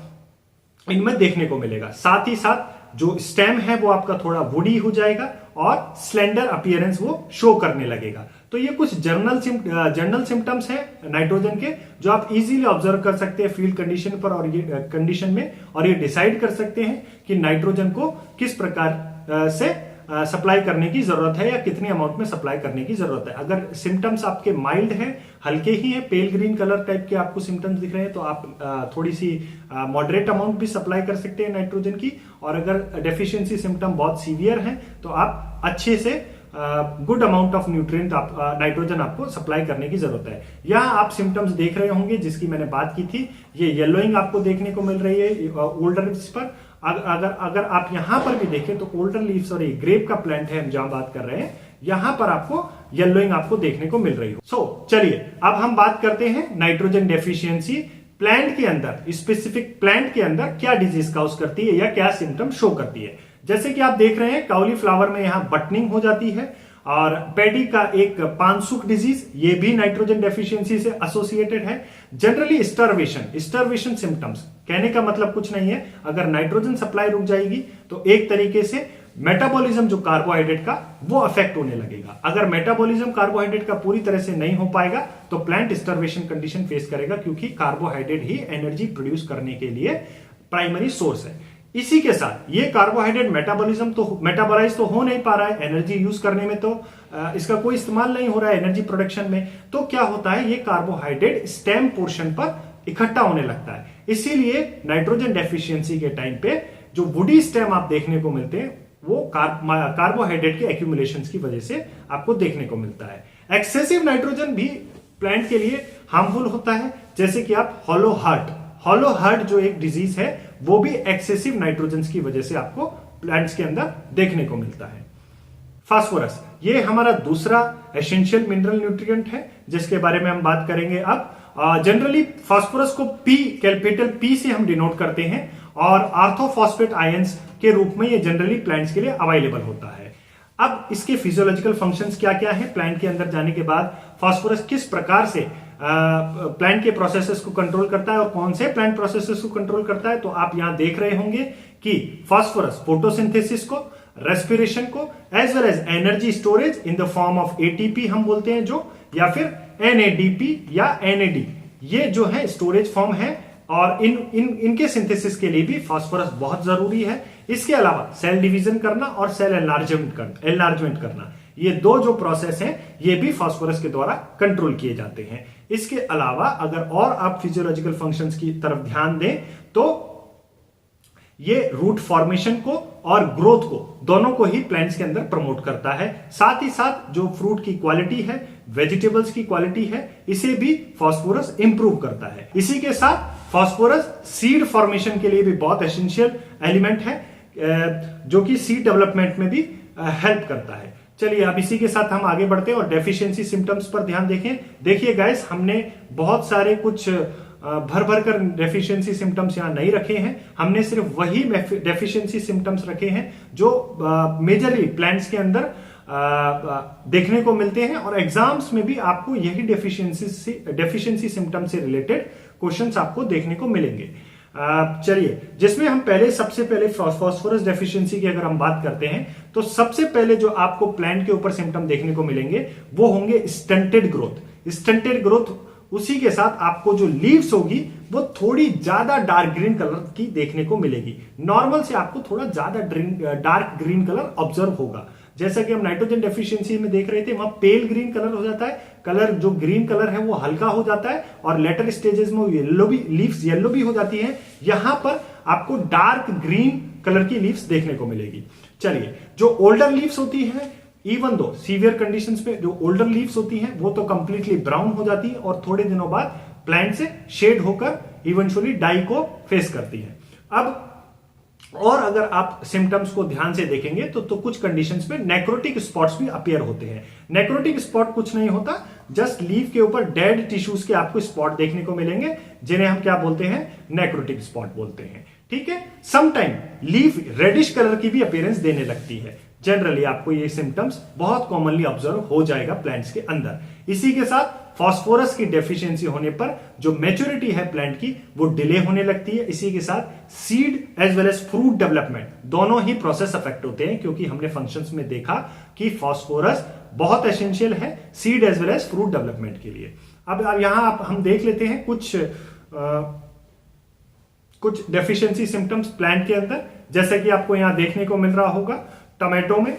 इनमें देखने को मिलेगा। साथ ही साथ जो स्टेम है वो आपका थोड़ा वुडी हो जाएगा और स्लेंडर अपीयरेंस वो शो करने लगेगा। तो ये कुछ जनरल सिम्टम्स हैं नाइट्रोजन के, जो आप इजीली ऑब्जर्व कर सकते हैं फील्ड कंडीशन पर और ये कंडीशन में, और ये डिसाइड कर सकते हैं कि नाइट्रोजन को किस प्रकार से सप्लाई करने की जरूरत है या कितनी अमाउंट में सप्लाई करने की जरूरत है। अगर सिम्टम्स आपके माइल्ड हैं, हल्के ही हैं, पेल ग्रीन कलर टाइप के आपको सिम्टम्स दिख रहे हैं, तो आप थोड़ी सी मॉडरेट अमाउंट भी सप्लाई कर सकते हैं नाइट्रोजन की। और अगर डेफिशिएंसी सिम्टम बहुत सीवियर हैं, तो आप अच्छे से good amount of nutrient nitrogen आपको सप्लाई करने की जरूरत है। यहाँ आप सिम्टम्स देख रहे होंगे जिसकी मैंने बात की थी, ये येलोइंग आपको देखने को मिल रही है ओल्डर लीव्स पर। अगर आप यहां पर भी देखें तो ओल्डर लीव्स और ग्रेप का प्लांट है हम जहां बात कर रहे हैं, यहां पर आपको येलोइंग आपको देखने को मिल रही हो। सो चलिए अब हम बात करते हैं नाइट्रोजन डेफिशिएंसी प्लांट के अंदर, स्पेसिफिक प्लांट के अंदर क्या डिजीज काउज करती है या क्या सिम्टम शो करती है। जैसे कि आप देख रहे हैं काउलीफ्लावर में यहां बटनिंग हो जाती है, और पैडी का एक पानसुक डिजीज, ये भी नाइट्रोजन डेफिशिएंसी से एसोसिएटेड है। जनरली स्टर्वेशन सिम्टम्स, कहने का मतलब कुछ नहीं है, अगर नाइट्रोजन सप्लाई रुक जाएगी तो एक तरीके से मेटाबॉलिज्म जो कार्बोहाइड्रेट का वो अफेक्ट होने लगेगा। अगर मेटाबॉलिज्म कार्बोहाइड्रेट का पूरी तरह से नहीं हो पाएगा तो प्लांट स्टर्वेशन कंडीशन फेस करेगा, क्योंकि कार्बोहाइड्रेट ही एनर्जी प्रोड्यूस करने के लिए प्राइमरी सोर्स है। इसी के साथ ये कार्बोहाइड्रेट मेटाबोलाइज तो हो नहीं पा रहा है, एनर्जी यूज करने में तो इसका कोई इस्तेमाल नहीं हो रहा है एनर्जी प्रोडक्शन में, तो क्या होता है, ये कार्बोहाइड्रेट स्टेम पोर्शन पर इकट्ठा होने लगता है। इसीलिए नाइट्रोजन डेफिशिएंसी के टाइम पे जो वुडी स्टेम आप देखने को मिलते हैं, वो कार्बोहाइड्रेट के एक्यूमुलेशन की वजह से आपको देखने को मिलता है। एक्सेसिव नाइट्रोजन भी प्लांट के लिए हार्मफुल होता है, जैसे कि आप हॉलो हार्ट जो एक डिजीज है, वो भी एक्सेसिव नाइट्रोजन की वजह से आपको प्लांट्स के अंदर देखने को मिलता है। फास्फोरस, ये हमारा दूसरा एसेंशियल मिनरल न्यूट्रिएंट है जिसके बारे में हम बात करेंगे अब। जनरली फास्फोरस को कैपिटल पी से हम डिनोट करते हैं, और आर्थोफॉस्फेट आयंस के रूप में ये जनरली प्लांट्स के लिए अवेलेबल होता है। अब इसके फिजियोलॉजिकल फंक्शंस क्या क्या है, प्लांट के अंदर जाने के बाद फास्फोरस किस प्रकार से प्लांट के प्रोसेसेस को कंट्रोल करता है और कौन से प्लांट प्रोसेसेस को कंट्रोल करता है, तो आप यहां देख रहे होंगे कि फास्फोरस फोटोसिंथेसिस को, रेस्पिरेशन को, as well as energy storage in the form of ATP हम बोलते हैं जो, या फिर एनएडीपी या एनएडी, ये जो है स्टोरेज फॉर्म है, और इनके सिंथेसिस के लिए भी फास्फोरस बहुत जरूरी है। इसके अलावा सेल डिवीजन करना और सेल एनलार्जमेंट करना, ये दो जो प्रोसेस हैं, ये भी फास्फोरस के द्वारा कंट्रोल किए जाते हैं। इसके अलावा अगर और आप फिजियोलॉजिकल फंक्शंस की तरफ ध्यान दें, तो ये रूट फॉर्मेशन को और ग्रोथ को, दोनों को ही प्लांट्स के अंदर प्रमोट करता है। साथ ही साथ जो फ्रूट की क्वालिटी है, वेजिटेबल्स की क्वालिटी है, इसे भी फास्फोरस इंप्रूव करता है। इसी के साथ फास्फोरस सीड फॉर्मेशन के लिए भी बहुत एसेंशियल एलिमेंट है, जो कि सीड डेवलपमेंट में भी हेल्प करता है। चलिए अब इसी के साथ हम आगे बढ़ते हैं और डेफिशिएंसी सिम्टम्स पर ध्यान देखें। देखिए गाइस, हमने बहुत सारे कुछ भर भर कर डेफिशिएंसी सिम्टम्स यहाँ नहीं रखे हैं। हमने सिर्फ वही डेफिशिएंसी सिम्टम्स रखे हैं जो मेजरली प्लांट्स के अंदर देखने को मिलते हैं, और एग्जाम्स में भी आपको यही डेफिशिएंसी सिम्टम से रिलेटेड क्वेश्चंस आपको देखने को मिलेंगे। चलिए, जिसमें हम सबसे पहले फास्फोरस डेफिशिएंसी की अगर हम बात करते हैं तो सबसे पहले जो आपको प्लांट के ऊपर सिम्टम देखने को मिलेंगे वो होंगे स्टंटेड ग्रोथ। स्टंटेड ग्रोथ, उसी के साथ आपको जो लीव्स होगी वो थोड़ी ज्यादा डार्क ग्रीन कलर की देखने को मिलेगी। नॉर्मल से आपको थोड़ा ज्यादा डार्क ग्रीन कलर ऑब्जर्व होगा। जैसा कि हम नाइट्रोजन डेफिशिएंसी में देख रहे थे, वहां पेल ग्रीन कलर हो जाता है, कलर जो ग्रीन कलर है वो हल्का हो जाता है, और लेटर स्टेजेस में लीव्स येलो भी हो जाती हैं। यहां पर आपको डार्क ग्रीन कलर की लीव्स देखने को मिलेगी। चलिए, जो ओल्डर लीव्स होती हैं, इवन दो सीवियर कंडीशंस में जो ओल्डर लीव्स होती हैं वो तो कंप्लीटली ब्राउन हो जाती है और थोड़े दिनों बाद प्लांट से शेड होकर इवेंचुअली डाई को फेस करती है। अब और अगर आप सिम्टम्स को ध्यान से देखेंगे तो कुछ कंडीशंस में नेक्रोटिक स्पॉट्स भी अपीयर होते हैं। नेक्रोटिक स्पॉट कुछ नहीं होता, जस्ट लीफ के ऊपर डेड टिश्यूज के आपको स्पॉट देखने को मिलेंगे, जिन्हें हम क्या बोलते हैं, नेक्रोटिक स्पॉट बोलते हैं। ठीक है, समटाइम लीफ रेडिश कलर की भी अपीयरेंस देने लगती है। जनरली आपको ये सिम्टम्स बहुत कॉमनली ऑब्जर्व हो जाएगा प्लांट्स के अंदर। इसी के साथ फास्फोरस की डेफिशिएंसी होने पर जो मैच्योरिटी है प्लांट की वो डिले होने लगती है। इसी के साथ seed as well as fruit development दोनों ही प्रोसेस अफेक्ट होते हैं, क्योंकि हमने फंक्शंस में देखा कि फास्फोरस बहुत एसेंशियल है seed as well as fruit development के लिए। अब यहां हम देख लेते हैं कुछ डेफिशिएंसी सिम्टम्स प्लांट के अंदर, जैसे कि आपको यहां देखने को मिल रहा होगा टमाटो में,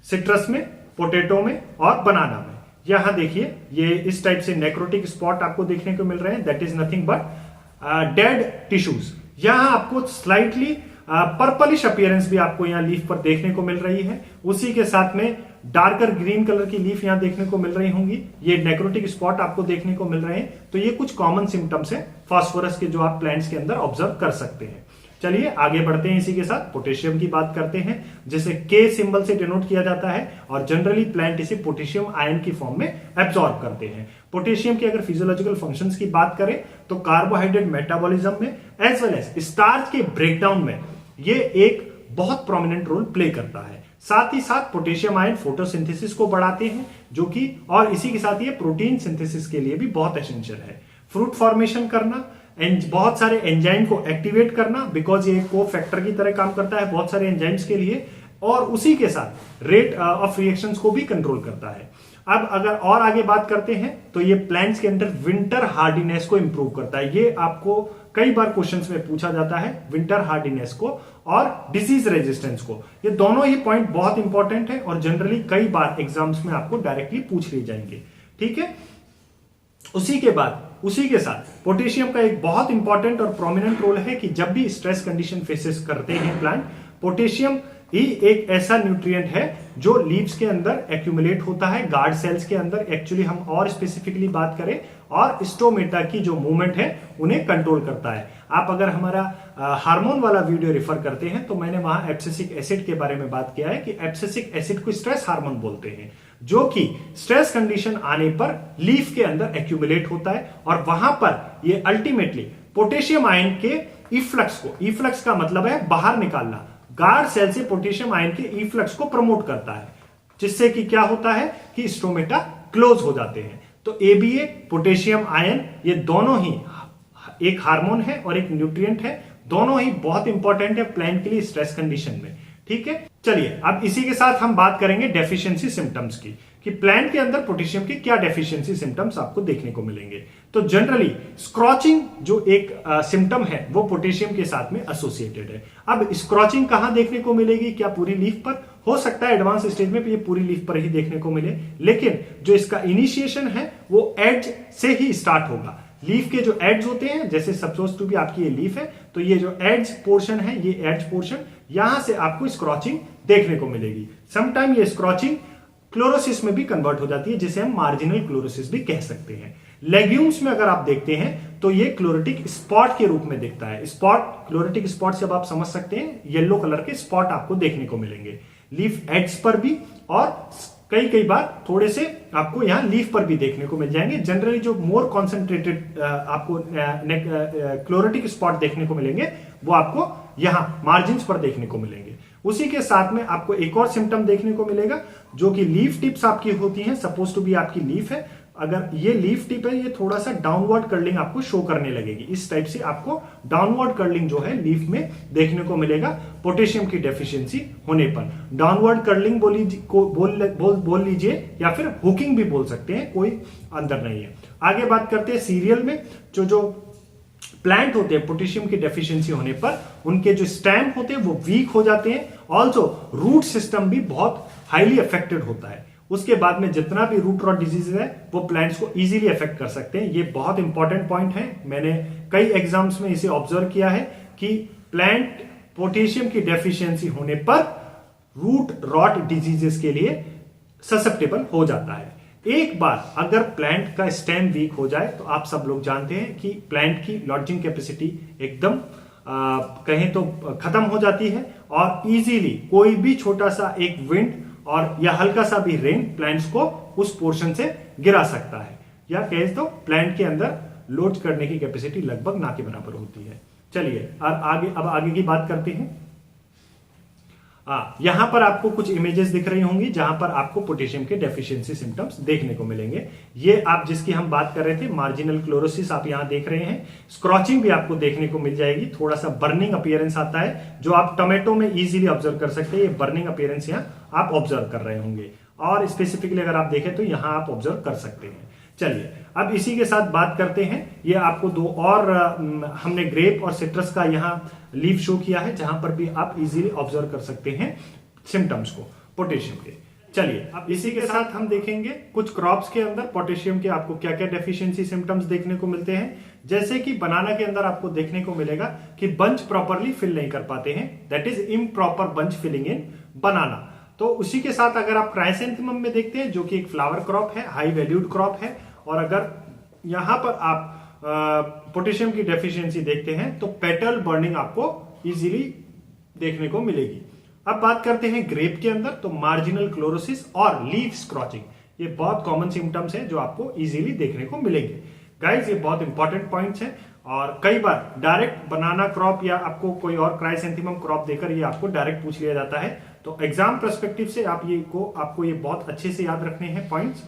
सिट्रस में, पोटैटो में और बनाना में। यहां देखिए, ये इस टाइप से नेक्रोटिक स्पॉट आपको देखने को मिल रहे हैं, that is nothing but dead tissues. यहां आपको स्लाइटली पर्पलिश अपीयरेंस भी आपको यहां लीफ पर देखने को मिल रही है। उसी के साथ में डार्कर ग्रीन कलर की लीफ यहां देखने को मिल रही होंगी। ये नेक्रोटिक स्पॉट आपको देखने को मिल रहे हैं। तो ये कुछ कॉमन सिम्टम्स हैं फास्फोरस के जो आप प्लांट्स के अंदर ऑब्जर्व कर सकते हैं। चलिए आगे बढ़ते हैं। इसी के साथ पोटेशियम की बात करते हैं, जिसे के सिंबल से डिनोट किया जाता है, और जनरली प्लांट इसे पोटेशियम आयन की फॉर्म में एब्सॉर्ब करते हैं। पोटेशियम की अगर फिजियोलॉजिकल फंक्शंस की बात करें तो कार्बोहाइड्रेट मेटाबॉलिज्म में एज वेल एज स्टार्च के ब्रेकडाउन में ये एक बहुत प्रोमिनेंट रोल प्ले करता है। साथ ही साथ पोटेशियम आयन फोटोसिंथेसिस को बढ़ाते हैं, जो कि और इसी के साथ ये प्रोटीन सिंथेसिस के लिए भी बहुत एसेंशियल है। फ्रूट फॉर्मेशन करना, बहुत सारे एंजाइम को एक्टिवेट करना, बिकॉज ये को फैक्टर की तरह काम करता है बहुत सारे एंजाइम्स के लिए, और उसी के साथ रेट ऑफ रिएक्शंस को भी कंट्रोल करता है। अब अगर और आगे बात करते हैं तो ये प्लांट्स के अंदर विंटर हार्डीनेस को इंप्रूव करता है। ये आपको कई बार क्वेश्चंस में पूछा जाता है, विंटर हार्डीनेस को और डिजीज रेजिस्टेंस को। ये दोनों ही पॉइंट बहुत इंपॉर्टेंट है और जनरली कई बार एग्जाम्स में आपको डायरेक्टली पूछ लिए जाएंगे। ठीक है, उसी के साथ पोटेशियम का एक बहुत इंपॉर्टेंट और प्रोमिनेंट रोल है कि जब भी स्ट्रेस कंडीशन फेसेस करते हैं प्लांट, पोटेशियम ही एक ऐसा न्यूट्रिएंट है जो लीव्स के अंदर एक्यूमुलेट होता है, गार्ड सेल्स के अंदर। एक्चुअली हम और स्पेसिफिकली बात करें और स्टोमेटा की जो मूवमेंट है उन्हें कंट्रोल करता है। आप अगर हमारा हार्मोन वाला वीडियो रेफर करते हैं तो मैंने वहां एब्सिसिक एसिड के बारे में बात किया है कि एब्सिसिक एसिड को स्ट्रेस हार्मोन बोलते हैं, जो कि स्ट्रेस कंडीशन आने पर लीफ के अंदर एक्यूमुलेट होता है और वहां पर ये अल्टीमेटली पोटेशियम आयन के इफ्लक्स को, इफ्लक्स का मतलब है बाहर निकालना, गार्ड सेल से पोटेशियम आयन के इफ्लक्स को प्रमोट करता है, जिससे कि क्या होता है कि स्टोमेटा क्लोज हो जाते हैं। तो एबीए, पोटेशियम आयन, ये दोनों ही एक हार्मोन है और एक न्यूट्रिएंट है, दोनों ही बहुत इंपॉर्टेंट है प्लांट के लिए स्ट्रेस कंडीशन में। ठीक है, चलिए अब इसी के साथ हम बात करेंगे डेफिशिएंसी सिम्टम्स की, कि प्लांट के अंदर पोटेशियम के क्या डेफिशिएंसी सिम्टम्स आपको देखने को मिलेंगे। तो जनरली स्क्रॉचिंग जो एक सिम्टम है वो पोटेशियम के साथ में एसोसिएटेड है। अब स्क्रॉचिंग कहां देखने को मिलेगी, क्या पूरी लीफ पर? हो सकता है एडवांस स्टेज में ये पूरी लीफ पर ही देखने को मिले, लेकिन जो इसका इनिशिएशन है वो एड्ज से ही स्टार्ट होगा। लीफ के जो एड्स होते हैं, जैसे सपोज टू भी आपकी ये लीफ है, तो ये जो एड्स पोर्शन है, ये एड्ज पोर्शन, यहां से आपको स्क्रॉचिंग देखने को मिलेगी। समटाइम ये स्क्रॉचिंग क्लोरोसिस में भी कन्वर्ट हो जाती है, जिसे हम मार्जिनल क्लोरोसिस भी कह सकते हैं। लेग्यूम्स में अगर आप देखते हैं तो ये क्लोरेटिक स्पॉट के रूप में दिखता है। स्पॉट, क्लोरेटिक स्पॉट से अब आप समझ सकते हैं येलो कलर के स्पॉट आपको देखने को मिलेंगे लीफ एड्स पर भी और कई बार थोड़े से आपको यहाँ लीफ पर भी देखने को मिल जाएंगे। जनरली जो मोर कॉन्सेंट्रेटेड आपको क्लोरेटिक स्पॉट देखने को मिलेंगे वो आपको यहाँ मार्जिन्स पर देखने को मिलेंगे। उसी के साथ में आपको एक और सिम्टम देखने को मिलेगा जो कि लीफ टिप्स आपकी होती हैं, सपोज टू बी आपकी लीफ है, अगर ये लीफ टिप है ये थोड़ा सा डाउनवर्ड कर्लिंग आपको शो करने लगेगी। इस टाइप से आपको डाउनवर्ड कर्लिंग जो है लीफ में देखने को मिलेगा पोटेशियम की डेफिशिएंसी होने पर। डाउनवर्ड कर्लिंग बोल लीजिए या फिर हुकिंग भी बोल सकते हैं, कोई अंदर नहीं है। आगे बात करते हैं सीरियल में जो प्लांट होते हैं पोटेशियम की डेफिशिएंसी होने पर उनके जो स्टेम होते हैं वो वीक हो जाते हैं। ऑल्सो रूट सिस्टम भी बहुत हाईली अफेक्टेड होता है। उसके बाद में जितना भी रूट रॉट डिजीज है वो प्लांट्स को इजीली अफेक्ट कर सकते हैं। ये बहुत इंपॉर्टेंट पॉइंट है, मैंने कई एग्जाम्स में इसे ऑब्जर्व किया है कि प्लांट पोटेशियम की डेफिशिएंसी होने पर रूट रॉट डिजीजेस के लिए ससेप्टेबल हो जाता है। एक बार अगर प्लांट का स्टेम वीक हो जाए तो आप सब लोग जानते हैं कि प्लांट की लॉन्चिंग कैपेसिटी एकदम कहें तो खत्म हो जाती है और इजीली कोई भी छोटा सा एक विंड और या हल्का सा भी रेन प्लांट्स को उस पोर्शन से गिरा सकता है, या कहें तो प्लांट के अंदर लोड करने की कैपेसिटी लगभग ना के बराबर होती है। चलिए अब आगे की बात करते हैं। यहां पर आपको कुछ इमेजेस दिख रही होंगी जहां पर आपको पोटेशियम के डेफिशिएंसी सिम्टम्स देखने को मिलेंगे। ये आप जिसकी हम बात कर रहे थे मार्जिनल क्लोरोसिस आप यहां देख रहे हैं। स्क्रॉचिंग भी आपको देखने को मिल जाएगी, थोड़ा सा बर्निंग अपीयरेंस आता है जो आप टोमेटो में इजीली ऑब्जर्व कर सकते हैं। ये बर्निंग अपीयरेंस यहां आप ऑब्जर्व कर रहे होंगे और स्पेसिफिकली अगर आप देखें तो यहां आप ऑब्जर्व कर सकते हैं। चलिए अब इसी के साथ बात करते हैं। ये आपको दो और हमने ग्रेप और सिट्रस का यहाँ लीफ शो किया है जहां पर भी आप इजीली ऑब्जर्व कर सकते हैं सिम्टम्स को पोटेशियम के। चलिए अब इसी के साथ हम देखेंगे कुछ क्रॉप्स के अंदर पोटेशियम के आपको क्या क्या डेफिशिएंसी सिम्टम्स देखने को मिलते हैं। जैसे कि बनाना के अंदर आपको देखने को मिलेगा कि बंच प्रॉपरली फिल नहीं कर पाते हैं, that is improper bunch filling in banana. तो उसी के साथ अगर आप क्राइसेंथेमम में देखते हैं जो कि एक फ्लावर क्रॉप है, हाई वैल्यूड क्रॉप है, और अगर यहां पर आप पोटेशियम की डेफिशिएंसी देखते हैं तो पेटल बर्निंग आपको इजीली देखने को मिलेगी। अब बात करते हैं ग्रेप के अंदर, तो मार्जिनल क्लोरोसिस और लीफ स्क्रॉचिंग, ये बहुत कॉमन सिम्टम्स हैं जो आपको इजीली देखने को मिलेंगे। गाइज ये बहुत इंपॉर्टेंट पॉइंट्स हैं और कई बार डायरेक्ट बनाना क्रॉप या आपको कोई और क्राइसेंथेमम क्रॉप देकर ये आपको डायरेक्ट पूछ लिया जाता है। तो एग्जाम पर्सपेक्टिव से आपको ये बहुत अच्छे से याद रखने हैं पॉइंट्स,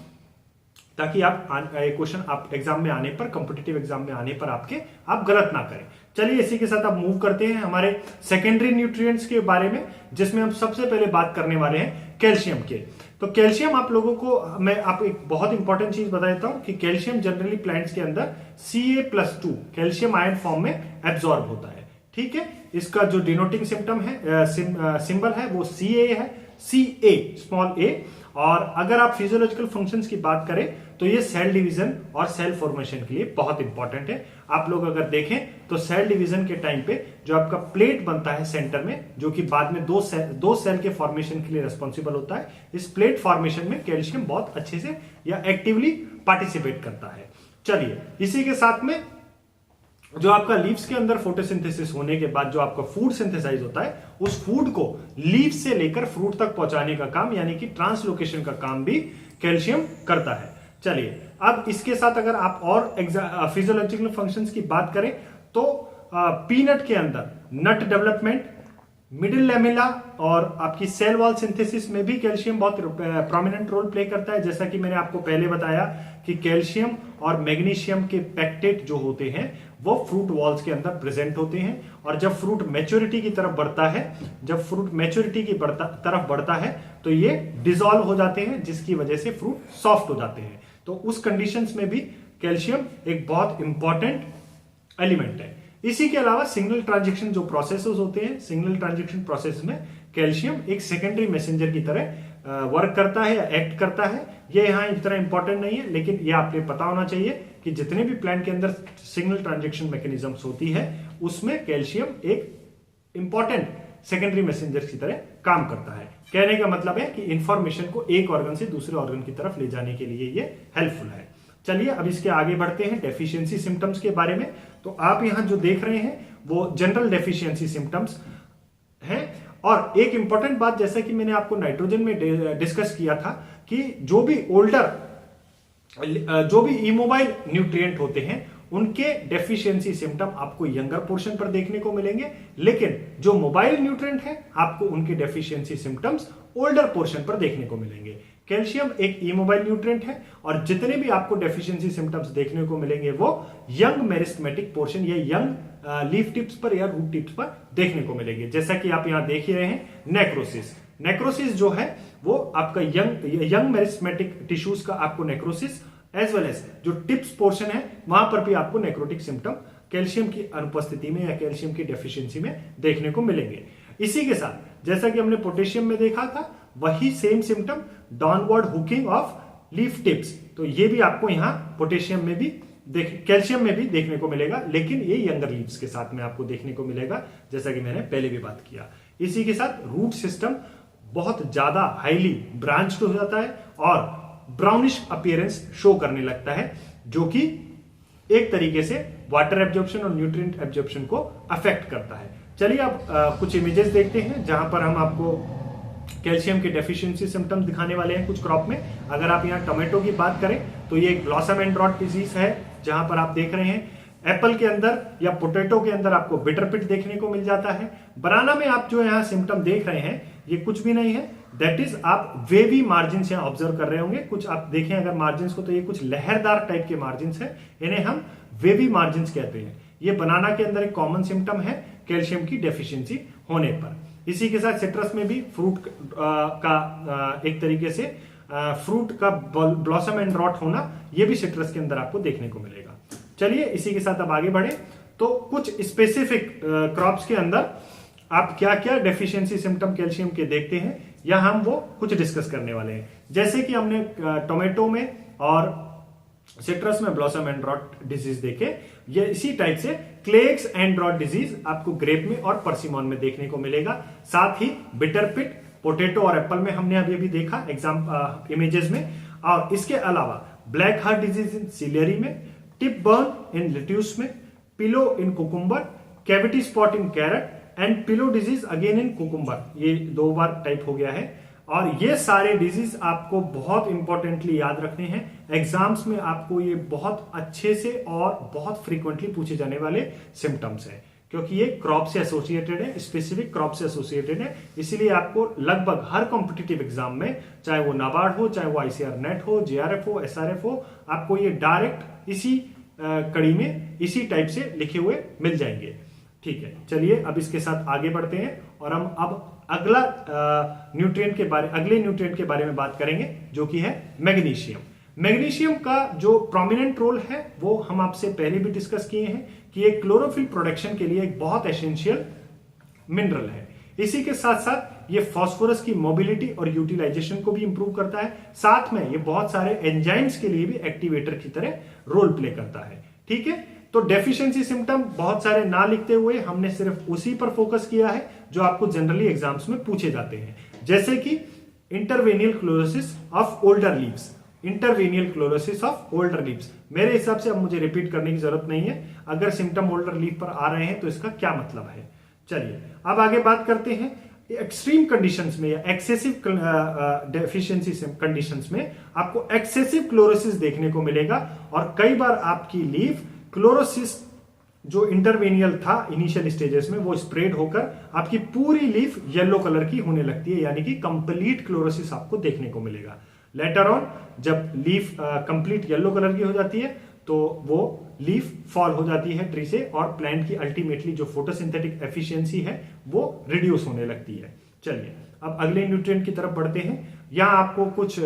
ताकि आप क्वेश्चन आप एग्जाम में आने पर, कॉम्पिटिटिव एग्जाम में आने पर आप गलत ना करें। चलिए इसी के साथ अब मूव करते हैं हमारे सेकेंडरी न्यूट्रिएंट्स के बारे में, जिसमें हम सबसे पहले बात करने वाले हैं कैल्शियम के। तो कैल्शियम आप लोगों को मैं आप एक बहुत इंपॉर्टेंट चीज बता देता हूं कि कैल्शियम जनरली प्लांट्स के अंदर Ca+2 कैल्शियम आयन फॉर्म में एब्जॉर्ब होता है। ठीक है, इसका जो डिनोटिंग सिंबल है वो Ca है, Ca स्मॉल a। और अगर आप फिजियोलॉजिकल फंक्शंस की बात करें तो ये सेल डिवीजन और सेल फॉर्मेशन के लिए बहुत इंपॉर्टेंट है। आप लोग अगर देखें तो सेल डिवीजन के टाइम पे जो आपका प्लेट बनता है सेंटर में, जो कि बाद में दो सेल के फॉर्मेशन के लिए रिस्पॉन्सिबल होता है, इस प्लेट फॉर्मेशन में कैल्शियम बहुत अच्छे से या एक्टिवली पार्टिसिपेट करता है। चलिए इसी के साथ में जो आपका लीव्स के अंदर फोटोसिंथेसिस होने के बाद जो आपका फूड सिंथेसाइज होता है, उस फूड को लीव से लेकर फ्रूट तक पहुंचाने का काम यानी कि ट्रांसलोकेशन का काम भी कैल्शियम करता है। चलिए अब इसके साथ अगर आप और फिजियोलॉजिकल फंक्शंस की बात करें तो पीनट के अंदर नट डेवलपमेंट, मिडिल लेमेला और आपकी सेल वॉल सिंथेसिस में भी कैल्शियम बहुत प्रोमिनेंट रोल प्ले करता है। जैसा कि मैंने आपको पहले बताया कि कैल्शियम और मैग्नीशियम के पैक्टेट जो होते हैं वो फ्रूट वॉल्स के अंदर प्रेजेंट होते हैं, और जब फ्रूट मैच्योरिटी की तरफ बढ़ता है, तो ये डिसॉल्व हो जाते हैं, जिसकी वजह से फ्रूट सॉफ्ट हो जाते हैं। तो उस कंडीशंस में भी कैल्शियम एक बहुत इंपॉर्टेंट एलिमेंट है। इसी के अलावा सिग्नल ट्रांजेक्शन जो प्रोसेसेस होते हैं, सिग्नल ट्रांजेक्शन प्रोसेस में कैल्शियम एक सेकेंडरी मैसेंजर की तरह वर्क करता है या एक्ट करता है। ये यहाँ इतना इंपॉर्टेंट नहीं है, लेकिन ये आपको पता होना चाहिए कि जितने भी प्लांट के अंदर सिग्नल ट्रांजेक्शन मैकेनिज्म्स होती है उसमें कैल्शियम एक इंपॉर्टेंट सेकेंडरी मैसेंजर की तरह काम करता है। कहने का मतलब है कि इंफॉर्मेशन को एक ऑर्गन से दूसरे ऑर्गन की तरफ ले जाने के लिए ये हेल्पफुल है। चलिए अब इसके आगे बढ़ते हैं डेफिशिएंसी सिम्टम्स के बारे में। तो आप यहां जो देख रहे हैं वो जनरल डेफिशिएंसी सिम्टम्स हैं। और एक इंपॉर्टेंट बात, जैसा कि मैंने आपको नाइट्रोजन में डिस्कस किया था कि जो भी इमोबाइल न्यूट्रिएंट होते हैं उनके डेफिशिएंसी सिम्टम आपको यंगर पोर्शन पर देखने को मिलेंगे, लेकिन जो मोबाइल न्यूट्रिएंट है आपको उनके डेफिशिएंसी सिम्टम्स ओल्डर पोर्शन पर देखने को मिलेंगे। कैल्शियम एक इमोबाइल न्यूट्रिएंट है और जितने भी आपको डेफिशिएंसी सिम्टम्स देखने को मिलेंगे वो यंग मेरिस्टेमेटिक पोर्शन या यंग लीफ टिप्स पर या रूट टिप्स पर देखने को मिलेंगे। जैसा कि आप यहां देख ही रहे हैं, नेक्रोसिस जो है वो आपका यंग मेरिस्टेमेटिक टिश्यूज का आपको नेक्रोसिस एज वेल एज जो टिप्स पोर्शन है वहां पर भी आपको नेक्रोटिक सिम्टम कैल्शियम की अनुपस्थिति में या कैल्शियम की डेफिशिएंसी में देखने को मिलेंगे। इसी के साथ जैसा कि हमने पोटेशियम में देखा था वही same symptom downward hooking of leaf tips, तो ये भी आपको यहां पोटेशियम में भी कैल्शियम में भी देखने को मिलेगा, लेकिन ये यंगर लीव्स के साथ में आपको देखने को मिलेगा, जैसा कि मैंने पहले भी बात किया। इसी के साथ रूट सिस्टम बहुत ज्यादा हाईली ब्रांच्ड हो जाता है और ब्राउनिश अपीयरेंस शो करने लगता है, जो कि एक तरीके से वाटर एब्जॉर्प्शन और न्यूट्रिएंट एब्जॉर्प्शन को अफेक्ट करता है। चलिए अब कुछ इमेजेस देखते हैं जहां पर हम आपको कैल्शियम के डेफिशिएंसी सिम्टम्स दिखाने वाले हैं कुछ क्रॉप में। अगर आप यहाँ टोमेटो की बात करें तो ये एक ब्लॉसम एंड रॉट डिजीज है, जहां पर आप देख रहे हैं एप्पल के अंदर या पोटैटो के अंदर आपको बिटर पिट देखने को मिल जाता है। बनाना में आप जो यहाँ सिम्टम देख रहे हैं ये कुछ भी नहीं है, दैट इज आप वेवी मार्जिन यहाँ ऑब्जर्व कर रहे होंगे। कुछ आप देखें अगर मार्जिन को तो ये कुछ लहरदार टाइप के मार्जिन है, इन्हें हम वेवी मार्जिन कहते हैं। ये बनाना के अंदर एक कॉमन सिम्टम है कैल्शियम की डेफिशिएंसी होने पर। इसी के साथ सिट्रस में भी फ्रूट का एक तरीके से फ्रूट का ब्लॉसम एंड रॉट होना, ये भी सिट्रस के अंदर आपको देखने को मिलेगा। चलिए इसी के साथ अब आगे बढ़े तो कुछ स्पेसिफिक क्रॉप्स के अंदर आप क्या क्या डेफिशिएंसी सिम्टम कैल्शियम के देखते हैं या हम वो कुछ डिस्कस करने वाले हैं। जैसे कि हमने टोमेटो में और सिट्रस में ब्लॉसम एंड रॉट डिजीज देखे, ये इसी टाइप से क्लेक्स एंड रॉट डिजीज आपको ग्रेप में और परसिमोन में देखने को मिलेगा। साथ ही बिटर पिट पोटैटो और एप्पल में हमने अभी देखा इमेजेस में, और इसके अलावा black heart disease in celery में, टिप बर्न इन लेट्यूस में, pillow in cucumber, cavity spot in carrot and pillow disease again in cucumber. ये 2 बार टाइप हो गया है और ये सारे डिजीज आपको बहुत इंपॉर्टेंटली याद रखने हैं। एग्जाम्स में आपको ये बहुत अच्छे से और बहुत फ्रीक्वेंटली पूछे जाने वाले सिम्टम्स हैं, क्योंकि ये क्रॉप से एसोसिएटेड है, स्पेसिफिक क्रॉप से एसोसिएटेड है। इसीलिए आपको लगभग हर कॉम्पिटिटिव एग्जाम में, चाहे वो नाबार्ड हो, चाहे वो आईसीआर नेट हो, जेआरएफ हो, एसआरएफ हो, आपको ये डायरेक्ट इसी कड़ी में इसी टाइप से लिखे हुए मिल जाएंगे। ठीक है, चलिए अब इसके साथ आगे बढ़ते हैं और हम अब अगले न्यूट्रिएंट के बारे में बात करेंगे, जो कि है मैग्नीशियम। मैग्नीशियम का जो प्रोमिनेंट रोल है वो हम आपसे पहले भी डिस्कस किए हैं कि एक क्लोरोफिल प्रोडक्शन के लिए एक बहुत एसेंशियल मिनरल है। इसी के साथ साथ ये फास्फोरस की मोबिलिटी और यूटिलाइजेशन को भी इंप्रूव करता है। साथ में ये बहुत सारे एंजाइम्स के लिए भी एक्टिवेटर की तरह रोल प्ले करता है। ठीक है, तो डेफिशिएंसी सिम्टम बहुत सारे ना लिखते हुए हमने सिर्फ उसी पर फोकस किया है जो आपको जनरली एग्जाम्स में पूछे जाते हैं, जैसे कि interveinal chlorosis of older leaves. Interveinal chlorosis of older leaves, मेरे हिसाब से अब मुझे रिपीट करने की जरूरत नहीं है। अगर सिम्टम ओल्डर लीफ पर आ रहे हैं तो इसका क्या मतलब है। चलिए अब आगे बात करते हैं। एक्सट्रीम कंडीशंस में या एक्सेसिव डेफिशिएंसी कंडीशंस में आपको एक्सेसिव क्लोरोसिस देखने को मिलेगा और कई बार आपकी लीफ क्लोरोसिस जो इंटरवेनियल था इनिशियल स्टेजेस में वो स्प्रेड होकर आपकी पूरी लीफ येलो कलर की होने लगती है, यानी कि कंप्लीट क्लोरोसिस आपको देखने को मिलेगा। लेटर ऑन जब लीफ कंप्लीट येलो कलर की हो जाती है तो वो लीफ फॉल हो जाती है ट्री से और प्लांट की अल्टीमेटली जो फोटोसिंथेटिक एफिशिएंसी है वो रिड्यूस होने लगती है। चलिए अब अगले न्यूट्रिएंट की तरफ बढ़ते हैं। यहां आपको कुछ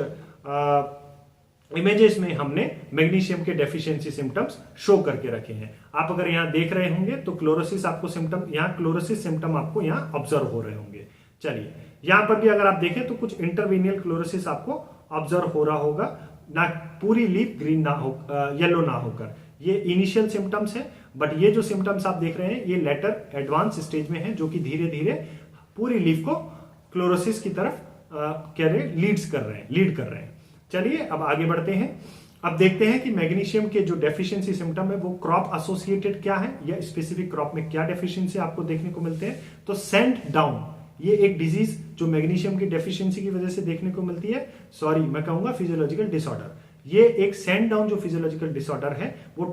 इमेजेस में हमने मैग्नीशियम के डेफिशिएंसी सिम्टम्स शो करके रखे हैं। आप अगर यहां देख रहे होंगे तो क्लोरोसिस आपको सिम्टम, यहां क्लोरोसिस सिम्टम आपको यहां ऑब्जर्व हो रहे होंगे। चलिए यहां पर भी अगर आप देखें तो कुछ इंटरवेनियल क्लोरोसिस आपको ऑब्जर्व हो रहा होगा, ना पूरी लीफ ग्रीन ना हो, येलो ना होकर। ये इनिशियल सिम्टम्स है, बट ये जो सिम्टम्स आप देख रहे हैं ये लेटर एडवांस स्टेज में है, जो कि धीरे धीरे पूरी लीफ को क्लोरोसिस की तरफ लीड कर रहे हैं। चलिए अब आगे बढ़ते हैं। अब देखते हैं कि मैग्नीशियम के जो डेफिशिएंसी सिम्टम है वो क्रॉप एसोसिएटेड क्या है या स्पेसिफिक क्रॉप में क्या डेफिशिएंसी आपको देखने को मिलते हैं। तो सेंट डाउन ये एक डिजीज जो मैग्नीशियम की डेफिशिएंसी की वजह से देखने को मिलती है, सॉरी मैं कहूंगा फिजियोलॉजिकल डिसऑर्डर। ये एक सैंड डाउन जो फिजियोलॉजिकल डिसऑर्डर है वो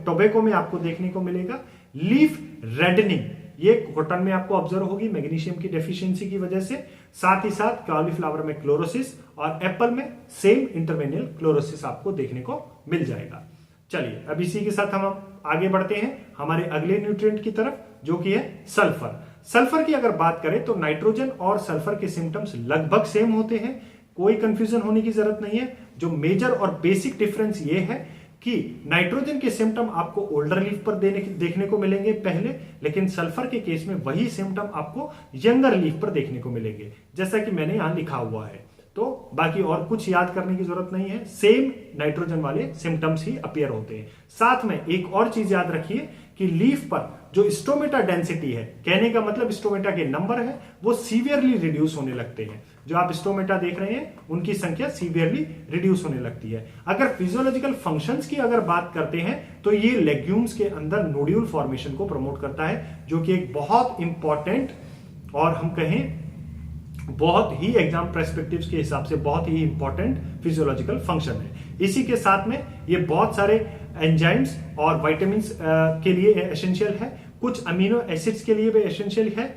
टोबैको में आपको देखने को मिलेगा। लीफ रेडनिंग ये कॉटन में आपको ऑब्जर्व होगी मैग्नीशियम की डेफिशिएंसी की वजह से। साथ ही साथ कॉलीफ्लावर में क्लोरोसिस और एप्पल में सेम इंटरवेनियल क्लोरोसिस आपको देखने को मिल जाएगा। चलिए अब इसी के साथ हम आगे बढ़ते हैं हमारे अगले न्यूट्रिएंट की तरफ, जो कि है सल्फर। सल्फर की अगर बात करें तो नाइट्रोजन और सल्फर के सिम्टम्स लगभग सेम होते हैं, कोई कंफ्यूजन होने की जरूरत नहीं है। जो मेजर और बेसिक डिफरेंस ये है कि नाइट्रोजन के सिम्टम आपको ओल्डर लीफ पर देखने को मिलेंगे पहले, लेकिन सल्फर के केस में वही सिम्टम आपको यंगर लीफ पर देखने को मिलेंगे, जैसा कि मैंने यहां लिखा हुआ है। तो बाकी और कुछ याद करने की जरूरत नहीं है, सेम नाइट्रोजन वाले सिम्टम्स ही अपीयर होते हैं। साथ में एक और चीज याद रखिए कि लीफ पर जो स्टोमेटा डेंसिटी है, कहने का मतलब स्टोमेटा के नंबर है, वो सीवियरली रिड्यूस होने लगते हैं। जो आप स्टोमेटा देख रहे हैं उनकी संख्या सीवियरली रिड्यूस होने लगती है। अगर फिजियोलॉजिकल फंक्शंस की अगर बात करते हैं तो ये लेग्यूम्स के अंदर नोड्यूल फॉर्मेशन को प्रमोट करता है, जो कि एक बहुत इंपॉर्टेंट और हम कहें बहुत ही एग्जाम पर्सपेक्टिव्स के हिसाब से बहुत ही इंपॉर्टेंट फिजियोलॉजिकल फंक्शन है। इसी के साथ में ये बहुत सारे एंजाइम्स और विटामिन्स के लिए एसेंशियल है, कुछ अमीनो एसिड्स के लिए भी एसेंशियल है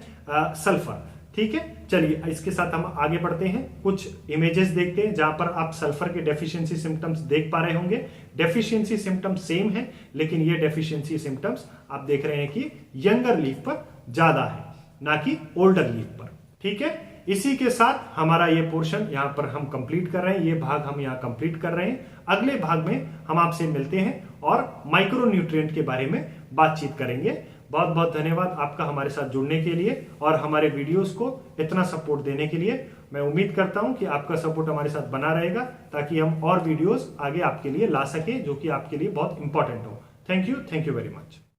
सल्फर। ठीक है, चलिए इसके साथ हम आगे बढ़ते हैं। कुछ इमेजेस देखते हैं जहां पर आप सल्फर के डेफिशिएंसी सिम्टम्स देख पा रहे होंगे। डेफिशिएंसी सिम्टम्स सेम है, लेकिन ये डेफिशिएंसी सिम्टम्स आप देख रहे हैं कि यंगर लीफ पर ज्यादा है, ना कि ओल्डर लीफ पर। ठीक है, इसी के साथ हमारा ये पोर्शन यहां पर हम कंप्लीट कर रहे हैं, ये भाग हम यहां कंप्लीट कर रहे हैं। अगले भाग में हम आपसे मिलते हैं और माइक्रो न्यूट्रिएंट के बारे में बातचीत करेंगे। बहुत बहुत धन्यवाद आपका हमारे साथ जुड़ने के लिए और हमारे वीडियोस को इतना सपोर्ट देने के लिए। मैं उम्मीद करता हूं कि आपका सपोर्ट हमारे साथ बना रहेगा, ताकि हम और वीडियोस आगे आपके लिए ला सके जो कि आपके लिए बहुत इंपॉर्टेंट हो। Thank you very much.